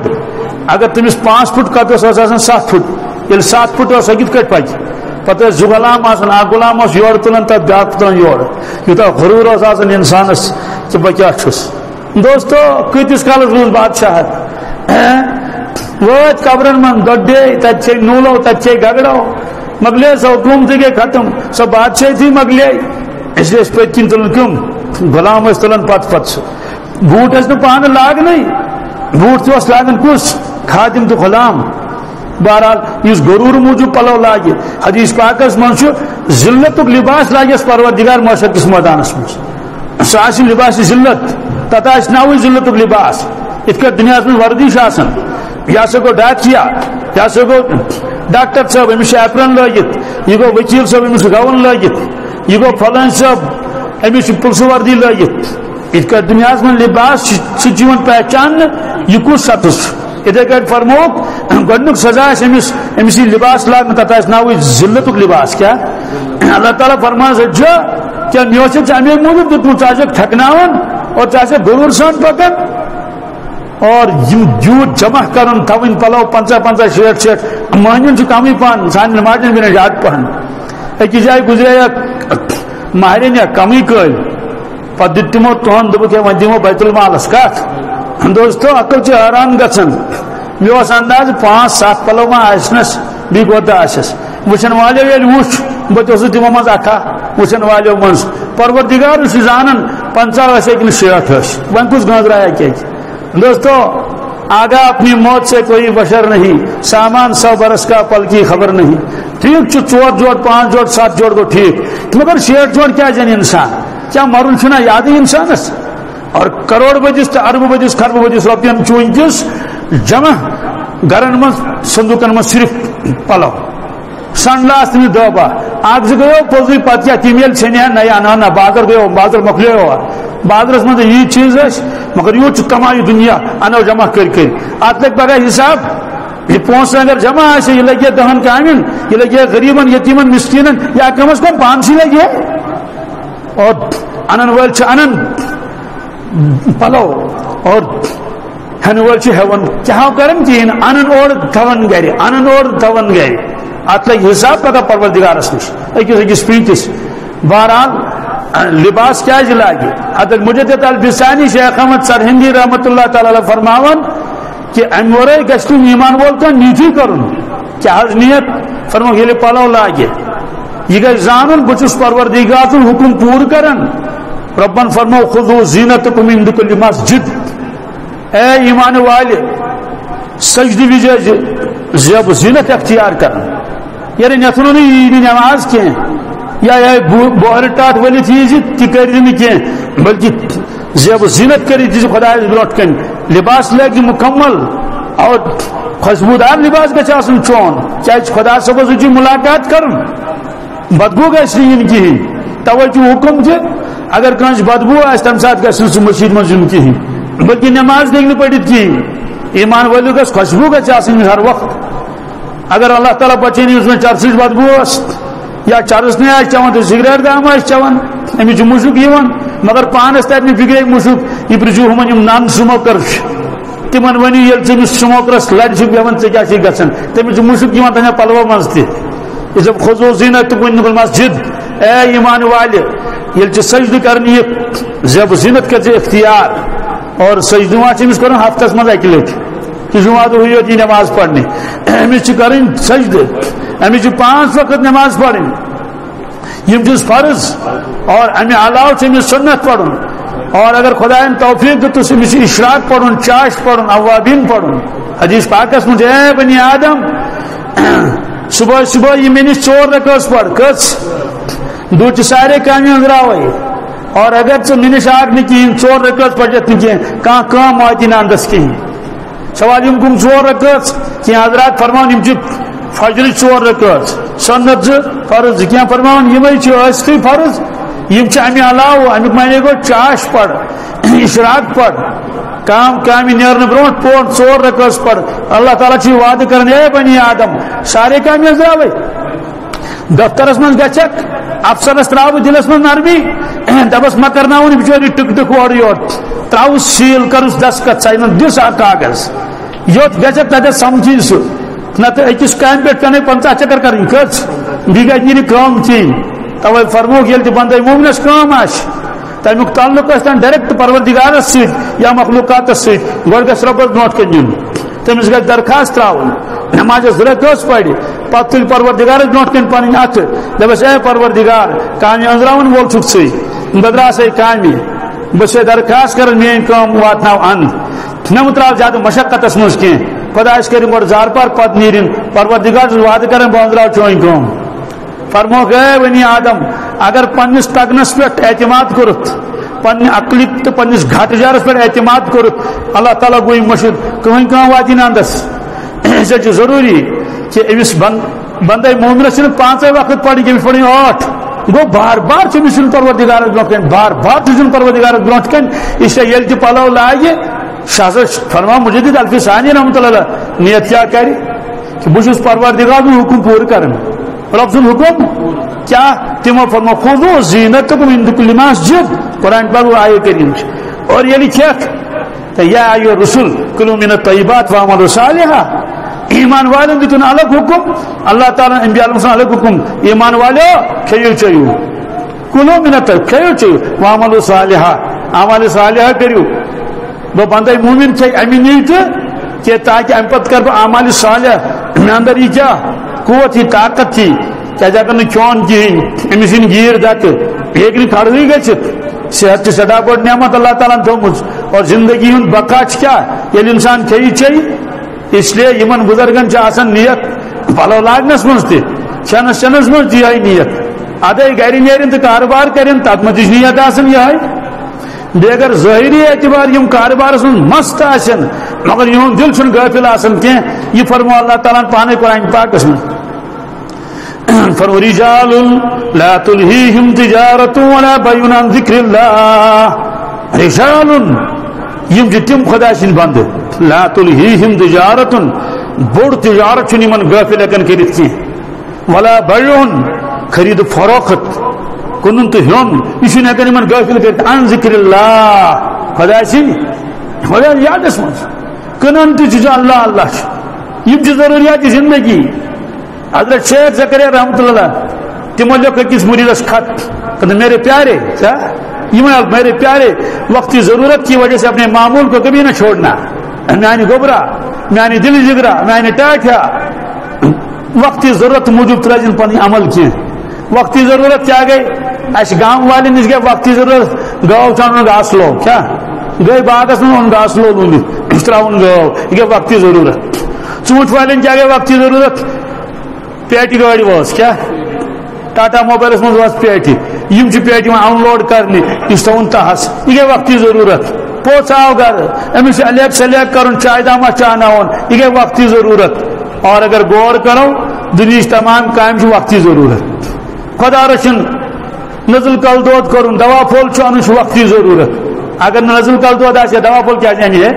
اگر تٔمِس 5 فُٹ قد ٲس آسان 7 فُٹ ییٚلہِ 7 فُٹ ٲس سۄ کِتھ کٲٹھۍ پکہِ پتہٕ ٲسۍ 2 غلام آسان اکھ غلام اوس یورٕ تُلان تتھ بیاکھ تُلان یورٕ یوٗتاہ غروٗر اوس آسان انسانس کہِ بہٕ کیٛاہ چھُس دوستو کۭتِس کالس روٗز بادشاہت وٲتۍ قبرن منٛز دۄدے تتہِ چھے نوٗلو تتہِ چھے گگڑو مۄکلے سۄ حکوٗمتٕے گٔے ختم سۄ بادشٲہی مۄکلے اس لیے ٲسۍ پٔتۍ کِنۍ تُلان کٕم غلام ٲسۍ تُلان پتہٕ سُہ بوٗٹ ٲسۍ نہٕ پانہٕ لاگنٕے بوٗٹ تہِ اوس لاگان کُس خادم تہٕ غلام بہرحال اس غرور موجود پلو لاگہ حدیث پاکس من ذلت لباس لاگس پروردگار معاشر کس میدانس من سہ لباس ذلت تتھ ناوی ذلت لباس ات کٹ دنیا من وردی یہ ہسا گو ڈاکیا یہ ہسا گو ڈاکٹر صاحب امس ایپرن لگت یہ گو وکیل صاحب امس گون لگت یہ گو فلان صاحب امس پلس وردی لگت ات کٹ دنیا من لباس سہ پہچان یہ کس سطح اتھے کٹ فرموک گۄڈنیُک سزا امس یہ لباس لاگن تتھ ناوی ذلت لباس کیا اللہ تعالیٰ فرمان سا کیا مے امی موجود دیتمت ژٕ ٹھکناون اور ژٕ غرور سان پکان اور جوت جمع کرن تھوین پلو 50 60 مہنین کمی پہن سان ماجن بھی زیادہ پہن اکس جائیں گزرے مہرین کمی قل پہ دت تمو تہن دبک ون دمو بیت المالس کت دوستو عقل حیران گھن مے انداز 5-7 پلو ما آسنس بی کوتہ آسس وچن والو یل وچ بہت تمو مز اکھا وچن والو مز پروردگار زانن 50 کن 60 ون کس گنزرایا کیا دوستو آگاہ اپنی موت سے کوئی بشر نہیں سامان 100 برس کا پل کی خبر نہیں ٹھیک 4 جوڑ 5 جوڑ 7 جوڑ کو ٹھیک مگر 60 جوڑ کیا جن انسان کیا مرن چھنا یاد انسانس اور کروڑ بدس تو ارب بدس خرب بدس روپین ونکس جمع گرن من صندوقن من صرف پلو سن لاس تم دبا اک زٕ گیو پوزی پتہ کیا تم یل چھنیا نیا نا بازر گیو بازر مکلیو بازرس مز یہ چیز مگر یوت کمائی دنیا انو جمع کر ات لگ پگہ حساب یہ پونس اگر جمع آسے یہ لگے 10 کامن یہ لگے غریبن یتیمن مسکینن یا کم از کم 5 لگے اور انن ول انن پلو اور ہن ول ہیون کیا کرن کہین انن اور تھون گھر انن اور تھون گھر ات لگ حساب پگہ پروردگارس نش اکس پیتس بہرحال لباس کیا لاگہ حضرت مجدد البسانی شیخ احمد سرہندی رحمۃ اللہ تعالی فرماون کہ امہ ورائے گژھِ ایمان وول کانٛہہ نیتی کرن کیا نیت فرمو ییٚلہِ پلو لاگہ یہ گژھِ زانن بہٕ چھُس پروردگار سُنٛد حکم پوٗرٕ کران ربن فرمو خذوا زینتکم عند کل مسجد اے ایمان والے سجدٕ وِزِ زیب زینت اختیار کرن یعنی نتھنو نہٕ نماز کینٛہہ یا بہر ٹاٹ ولت یہ تہ کر کی بلکہ زیب زینت کر خدا برٹ کن لباس لگہ مکمل اور خوشبودار لباس گھس چون چاہے خدا صبح سچ ملاقات کر بدبو گھس کہین توجہ حکم کہ اگر کنس بدبو آس تمہ سات گھس سہ مسجد مز کہین بلکہ نماز دیکھ پڑت کہین ایمان ولو گھس خوشبو گھس ہر وقت اگر اللہ تعالیٰ بچین اس میں چرسچ بدبو یا چرس نہیں چوان تو سگریٹ دام چوان امس مشک مگر پانس تر فکر مشک یہ پرچو ہم نان سموکر تم ونو یل ثمس سموکرس لڑ بیوان کیا گھن تمس مشک تنہا پلو مز تب خذوا زینتکم عند کل مسجد اے ایمان والے یل سجدہ کرنے زیب زینت کر اختیار اور سجدہ امس کر ہفتس مز اکہ لٹ کہ جمعہ دہ ہوتی نماز پڑھنے امس کریں سجدہ امس 5 وقت نماز پڑھیں یم فرض اور امہ علاوہ امس سنت پڑھن اور اگر خدا توفیق دت امس اشراق پڑھن چاش پڑھن اوابین پڑھن حدیث پاکس مجھ اے بنی آدم صبح صبح یہ میں 4 رکعت پڑھ کس دو سارے کامیں اندراوے اور اگر ثہ منش آگ نہ کہین 4 رکعت پڑھت نہ کہین کام آتی نا اندس کہین سوال یم کم 4 رکعت کی حضرات فرمان یم فجر 4 رکعت سنت 2 فرض کیا فرمان یمے چھ فرض یم امہ علاوہ امیک معنی گو چاش پڑھ اشراق پڑھ کام نیرنے برونٹ پور 4 رکعت پڑھ اللہ تعالیٰ چھ وعدہ کرن اے بنی آدم سارے کام ازراوے دفترس من گچک افسرس تراو دلس من نرمی دبس ما کرناون بچوری ٹک ٹک اور یور تراو سیل کرس دستخط سائن دس کاغذ یوت گچک تتھ سمجھی سہ نت اکس کام پہ کنے 50 چکر کریں کچ بیگہ نیری کام چین توے فرموک یل تہ بندے مومنس کام آش تمیک تعلق تن ڈائریکٹ پروردگارس ست یا مخلوقات ست گوڑ گھس ربس نوٹ کن تمس گھس درخواست تراؤن نماز ضرورت پڑھ پتہ تل پروردگارس برونٹ کن پن ات دپس اے پروردگار کامہ انزراون وول چھک ژے بدراس کامہ بس درخواست کر میری کام واتناو ان نہ تراو زیادہ مشقتس مز کی خدا کریں گوڑ زار پار پت نیرن پروردگار وعدہ کریں بندرا چوئیں کم فرمو گئے ونی آدم اگر پنس تگنس پہ اعتماد کرت پنہ عقل تو پنس گھٹ جارس پہ اعتماد کرت اللہ تعالیٰ گوئی مشد کہیں کم واتی نندس یہ ضروری کہ امس بندے مومنس پانچ وقت پڑھیں کہ پڑھیں 8 گو بار بار چھ پروردگار برو بار بار چھ پروردگار برو کن اس لیے یل تہ پلو لاگہ شاہ فرما مجدد الفی ثانی رحمۃ اللہ نیت کیا کرے کہ بہت پروردگار حکم پور کرن رب سن حکم کیا تمو فرما خذوا زینتکم عند کل مسجد قرآن پاک آیہ کریم اور یہ لکھا یا ایھا الرسل کلوا من الطیبات واعملوا صالحا ایمان والوں دیتن الگ حکم اللہ تعالیٰ انبیاء علیہ السلام الگ حکم ایمان والو کھیو چیو کلو منت کھیو چیو وعملوا صالحا اعمال صالحہ کریو بہ بندے مومن چھ امی نیت کہ تاکہ ام پت کر اعمال صالح میں اندر یہ کیا قوت ہی طاقت تھی کیا جا کر چون کہین امس ان گیر دک ایک نی کھڑ ہوئی گژھت صحت چھ سٹا بڑ نعمت اللہ تعالیٰ تھومت اور زندگی ہند بقا کیا یل انسان کھیی چی اس لیے یمن بزرگن آسان نیت پلو لاگنس مز تنس چنس مز تہ نیت ادے گر نیرن تو کاروبار کرن تک مت نیت آسان یہ بیٚیہِ اگر ظٲہری اعتبار یم کاربارس منٛز مست آسن مگر یہُنٛد دل چھُنہٕ غٲفل آسان کینٛہہ یہ فرمو اللہ تعالیٰ پانے قرآن پاکس منٛز فرمو رجال لا تلہیہم تجارت ولا بیع عن ذکر اللہ رجال یم چھِ تِم خدا سٕنٛدۍ بندٕ لا تلہیہم تجارت بوڑ تجارت چھُنہٕ یمن غٲفل ہٮ۪کان کٔرِتھ کینٛہہ ولا بیع خرید فروخت کنن تو ہن یہ ہیکن یمن غافل کرت عن ذکر اللہ خدا خدا یادس مز کنن تو اللہ اللہ یہ ضروریات زندگی حضرت شیخ زکریا رحمۃ اللہ تمو لکھ کس مریدس خط کہ میرے پیارے میرے پیارے وقتی ضرورت کی وجہ سے اپنے معمول کو کبھی نہ چھوڑنا میانی گوبرا میانی دل جگرا میانی ٹاٹیا وقتی ضرورت موجود تراجن پن عمل کی وقتی ضرورت کیا گئی اس گام والے نش گئے وقتی ضرورت گو چان گاسلو کیا گئی باغس میں گاسلو لونی تراؤن گو یہ وقتی ضرورت ژوٗنٛٹھۍ والین کیا گئی وقتی ضرورت پیٹہِ گاڑی واس کیا ٹاٹا موبائلس مز واس پیٹہِ یم چھ پیٹہِ ان لوڈ کرنہِ یہ تھوُن تہس یہ گئی وقتی ضرورت پوٚژھ آو گھر أمِس الیک سلیک کرُن چائے دامہ چاناوُن یہ گئی وقتی ضرورت اور اگر غور کرو دنیا تمام کام چھ وقتی ضرورت خدا رچن نزل کل دود کرن دوا پھول چون وقتی ضرورت اگر نزل کل دود آسے دوا پھول کیا جانی ہے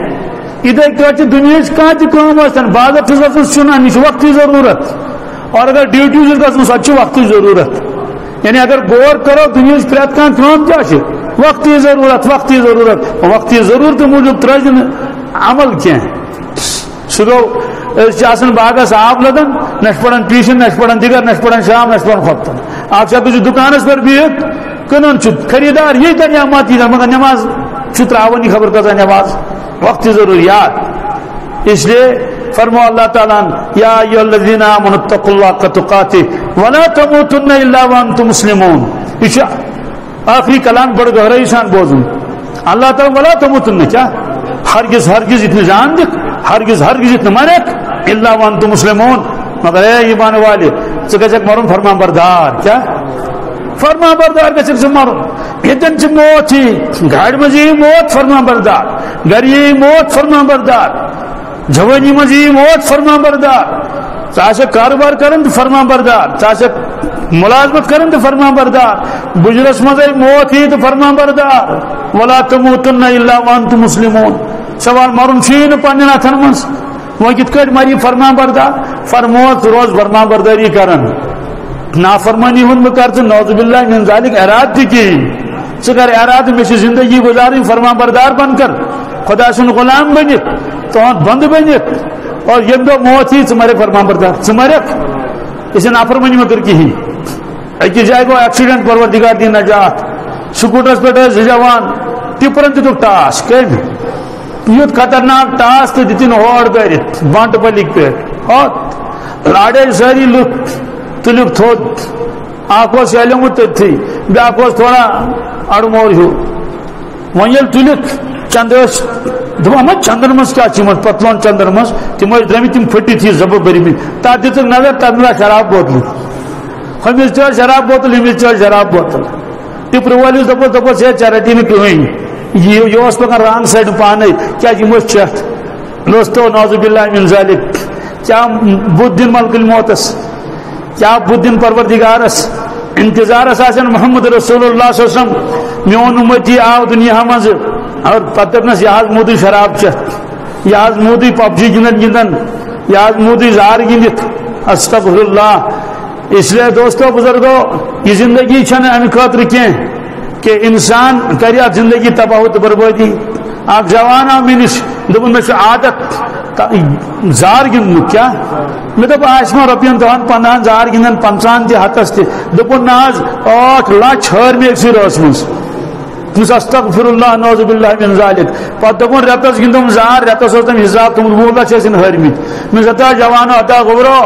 ادھر کیا دنیا کھانا تہ کام آسان بازر چھس گژھُن چُنان یہ وقتی ضرورت اور اگر ڈیوٹی چھس گژھُن سۄ وقتی ضرورت یعنی اگر غور کرو دنیا پرٛٮ۪تھ کانٛہہ کٲم کیا چھ وقتی ضرورت وقتی ضرورت وقتی ضرورت موجود ترٛٲے نہٕ عمل کینٛہہ سُہ گوٚو باغس آب لگان نہ پڑان ٹیوشن نہ پڑان دگر نہ پڑان شام نہ پڑان خطن آپ سے دکانس پر بہت کنن خریدار یہ دریا یہ مگر نماز تراون خبر کتا نماز وقت ضروریات اس لیے فرمو اللہ تعالیٰ یا ایھا الذین آمنوا اتقوا اللہ حق تقاتہ ولا تموتن الا وانتم مسلمون یہ آخری کلام بڑھ گہرائی سان بوزن اللہ تعالیٰ ولا تموتن کیا ہرگز ہرگز اتنی جان دکھ ہرگز ہرگز اتنا مرک الا وانتم مسلمون مگر اے ایمان والے ژٕ مرن فرمان بردار کیا فرمان بردار گھس مرن یتن چھ موت ہی گاڑی مز موت فرمان بردار گھر یہ موت فرمان بردار جوانی مز موت فرمان بردار ژٕ کاروبار کرن تو فرمان بردار ژٕ ملازمت کرن تو فرمان بردار بجرس مز موت ہی تو فرمان بردار ولا تموتن الا وانتم مسلمون سوال مرن چھ پنن اتن مز وہ کت کٹ مری فرمان بردار فرموت روز فرمان برداری کرن نافرمانی ہن کر نعوذ باللہ من ذالک اراد تہ کہین ژٕ کر اراد میں زندگی گزارن فرمان بردار بن کر خدا سن غلام بنت تہد بند بنت اور یم دہ موت ہی ژٕ مرک فرمان بردار ژٕ مرک اس نافرمانی میں کر کہین اکس جائے گو ایکسیڈنٹ پروردگار دی نجات سکوٹرس پہ زٕ جوان ٹپرن دتک ٹاس کم یوت خطرناک ٹاس تو دتن ہور کرت بانٹ پلک پہ لاڑے ساری لک تلک تھوت اخ علمت تھی بیاکھ تھوڑا اڑمور ہیو ون یل تلک چند دپان چندن مز کیا پتلون چندن مز تم درامت تم پھٹت یہ زبر بری میں تر دتک نظر تر ملا شراب بوتل ہمس چل شراب بوتل ہمس چل شراب بوتل ٹپر والس دپس ہے ژے رٹی کہیں یہ پکان رانگ سائڈ پانے کیا چت دوستو نعوذ باللہ من ذالک کیا بت دن ملک الموتس کیا بت دن پروردگارس انتظارس آسن محمد رسول اللہ صلی اللہ علیہ وسلم میون امتی آو دنیا مز اور پتہ دپنس یہ مودی شراب چت یہ مودی پب جی گندن یہ مودی زار گندت استغفر اللہ اس لیے دوستو بزرگو یہ زندگی چھن امہ خاطر کی کہ انسان کر زندگی تباہ و بربادی آپ جوان آو مے نش دپن مے عادت زار گندن کیا مے دپ آسما رۄپین 10-15 زار گندن 50 تہ ہتس تہ دپن ناز 8 لچھ ہر مے سی رس مز استغفر اللہ نعوذ باللہ من ذالک پتہ دپن رتس گندم زار رتس تم حساب تم 20 لچھ ٲسِن ہرمت مے زتا جوانو عطا گوبرو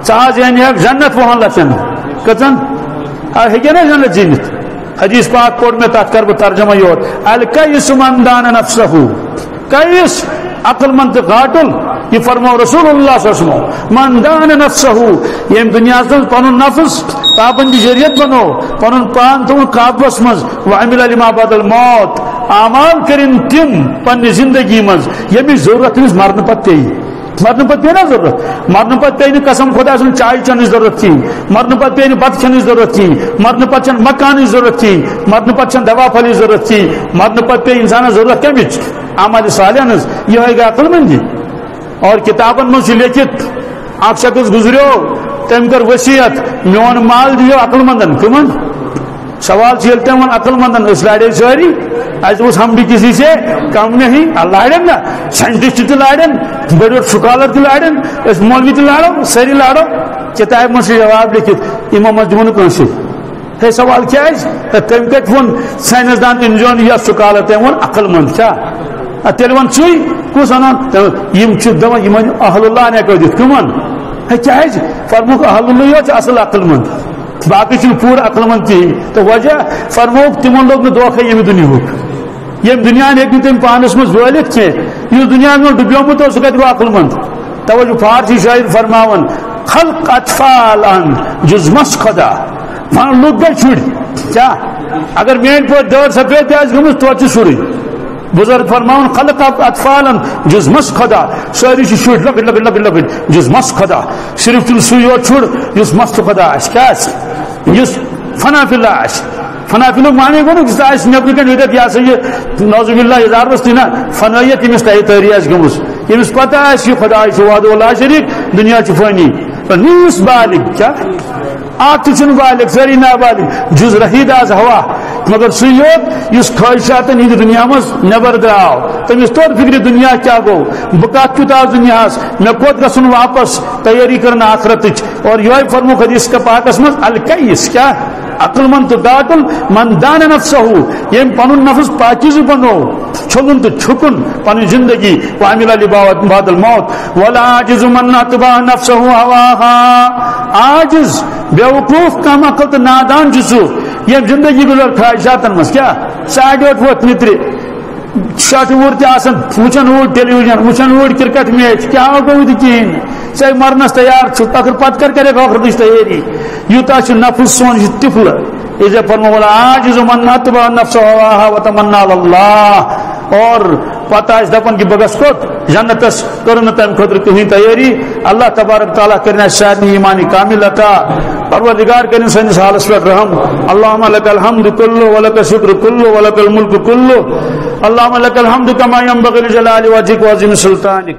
ژٕ زینہِ جنت 20 لچھن کتن ہیٚکہِ نا جنت زینِتھ حدیث پاک پوڑ میں تک کر بہ ترجمہ یوت الکیس من دان نفسہ کیس عقل مند غاٹل یہ فرمو رسول اللہ صلی اللہ علیہ وسلم من دان نفسہ یم دنیا پن نفس پابندی شریعت بنو پن پان تم قابوس مز وعمل لما بعد الموت اعمال کرن تم پن زندگی مز یمی ضرورت تمس مرن پتہ پی مرن پتہ پی نا ضرورت مرن پتہ پی قسم خدا سن چائے چن ضرورت تھی مرن پتہ پی بت کھن ضرورت تھی مرن پتہ چن مکان ضرورت تھی مرن پتہ چن دوا پھل ضرورت تھی مرن پتہ پی انسان ضرورت کمچ اعمال صالحہ یہ گئی عقل مندی اور کتابن مجھ لکھت اک شخص گزریو تم کر وصیت میون مال دیو عقل مندن کمن سوال چیل تم عقل مندن اس لاڑے ساری اس ہم بھی کسی سے کم نہیں لاڑن نا سائنٹسٹ تہ لاڑن بڑے سکالر تہ لاڑن اس مولوی تہ لاڑو ساری لاڑو کتاب میں جواب لکھت امام مجموعہ کنسی ہے سوال کیا ہے تم کت ون سائنس دان انجون یا سکالر تم ون عقل مند کیا تیل ون چی کس ونان یم دپان یمن اہل اللہ نے دت کمن کیا فرموک اہل اللہ یہ اصل عقل مند باقی پور عقل مند کہین تو وجہ فرموک تمن لوگ دھوکہ یم دنیا یم دنیا ہیٚکہِ تم پانس مز وٲلِتھ کینٛہہ یُس دنیا میں ڈُبیومُت اوس سُہ کتہِ گوٚو عقل مند توجہ فارسی شاعر فرماون خلق اطفال ان جزمس خدا ون لوگ گئی شُرۍ کیا اگر میٲنۍ پٲٹھۍ دٲر سفید تہِ آسہِ گٔمٕژ توتہِ چھِ شُرٕے بزرگ فرماون خلق اطفالا جزمس خدا ساری شُرۍ لۄکٕٹۍ لۄکٕٹۍ لۄکٕٹۍ لۄکٕٹۍ جزمس خدا صرف تیٚلہِ سُے یوت شُر یُس مست خدا آسہِ کیٛاہ آسہِ یُس فنا فِلا آسہِ فنا فِلُک معنی گوٚو نہٕ آسہِ نیٚبرٕ کَنۍ ییٚتٮ۪تھ یہِ ہسا یہِ نعوذ باللہ اظہارس تہِ نہ فنٲیت ییٚمِس تٲری آسہِ گٔمٕژ ییٚمِس پتہ آسہِ یہِ خدا چھُ وحدہ لا شریٖک دُنیا چھُ فٲنی نیٖس بالغ کیٛاہ اکھ تہِ چھُنہٕ بالغ سٲری نابالغ جز رہید آز ہوا مگر سُے یوت یُس خواہشاتن ہٕنٛدِ دُنیا منٛز نٮ۪بر درٛاو تٔمِس توٚر فِکرِ دُنیا کیٛاہ گوٚو بہٕ کتھ کیُتھ آس دُنیاہس مےٚ کوٚت گژھُن واپس تیٲری کرن آخرتٕچ اور یِہوے فرموک حدیث پاکس منٛز الکیس کیٛاہ عقل مند تو داخل من دان نفسہ یم پن نفس پاکیزہ بنو چھلن تو چھکن پن زندگی وعمل بعد الموت ولا عاجز من اتبع نفسه هواها عاجز بیوقوف کم عقل تو نادان جسو یم زندگی گزر خواہشاتن مس کیا ساڑھوٹ ووت نتر شاٹ وور تہ وچن اوڑ ٹیلی ویژن وچن اوڑ کرکٹ میچ کیا گو کہین ژے مرنس تیار چھ اگر پتہ کر ٲخرتٕچ تیاری یوتاہ چھ نفس سون یہ طفل اذا فرمولا عاجز من اتبع نفسه هواها وتمنى على الله اور پتہ اس دپن کہ بگس کوت جنتس کرن تم خاطر کہیں تیاری اللہ تبارک تعالی کرنا سارے ایمان کامل عطا پروردگار کرن سنس حالس پر رحم اللهم لك الحمد كله ولك الشكر كله ولك الملك كله اللهم لك الحمد كما ينبغي لجلال وجهك وعظيم سلطانك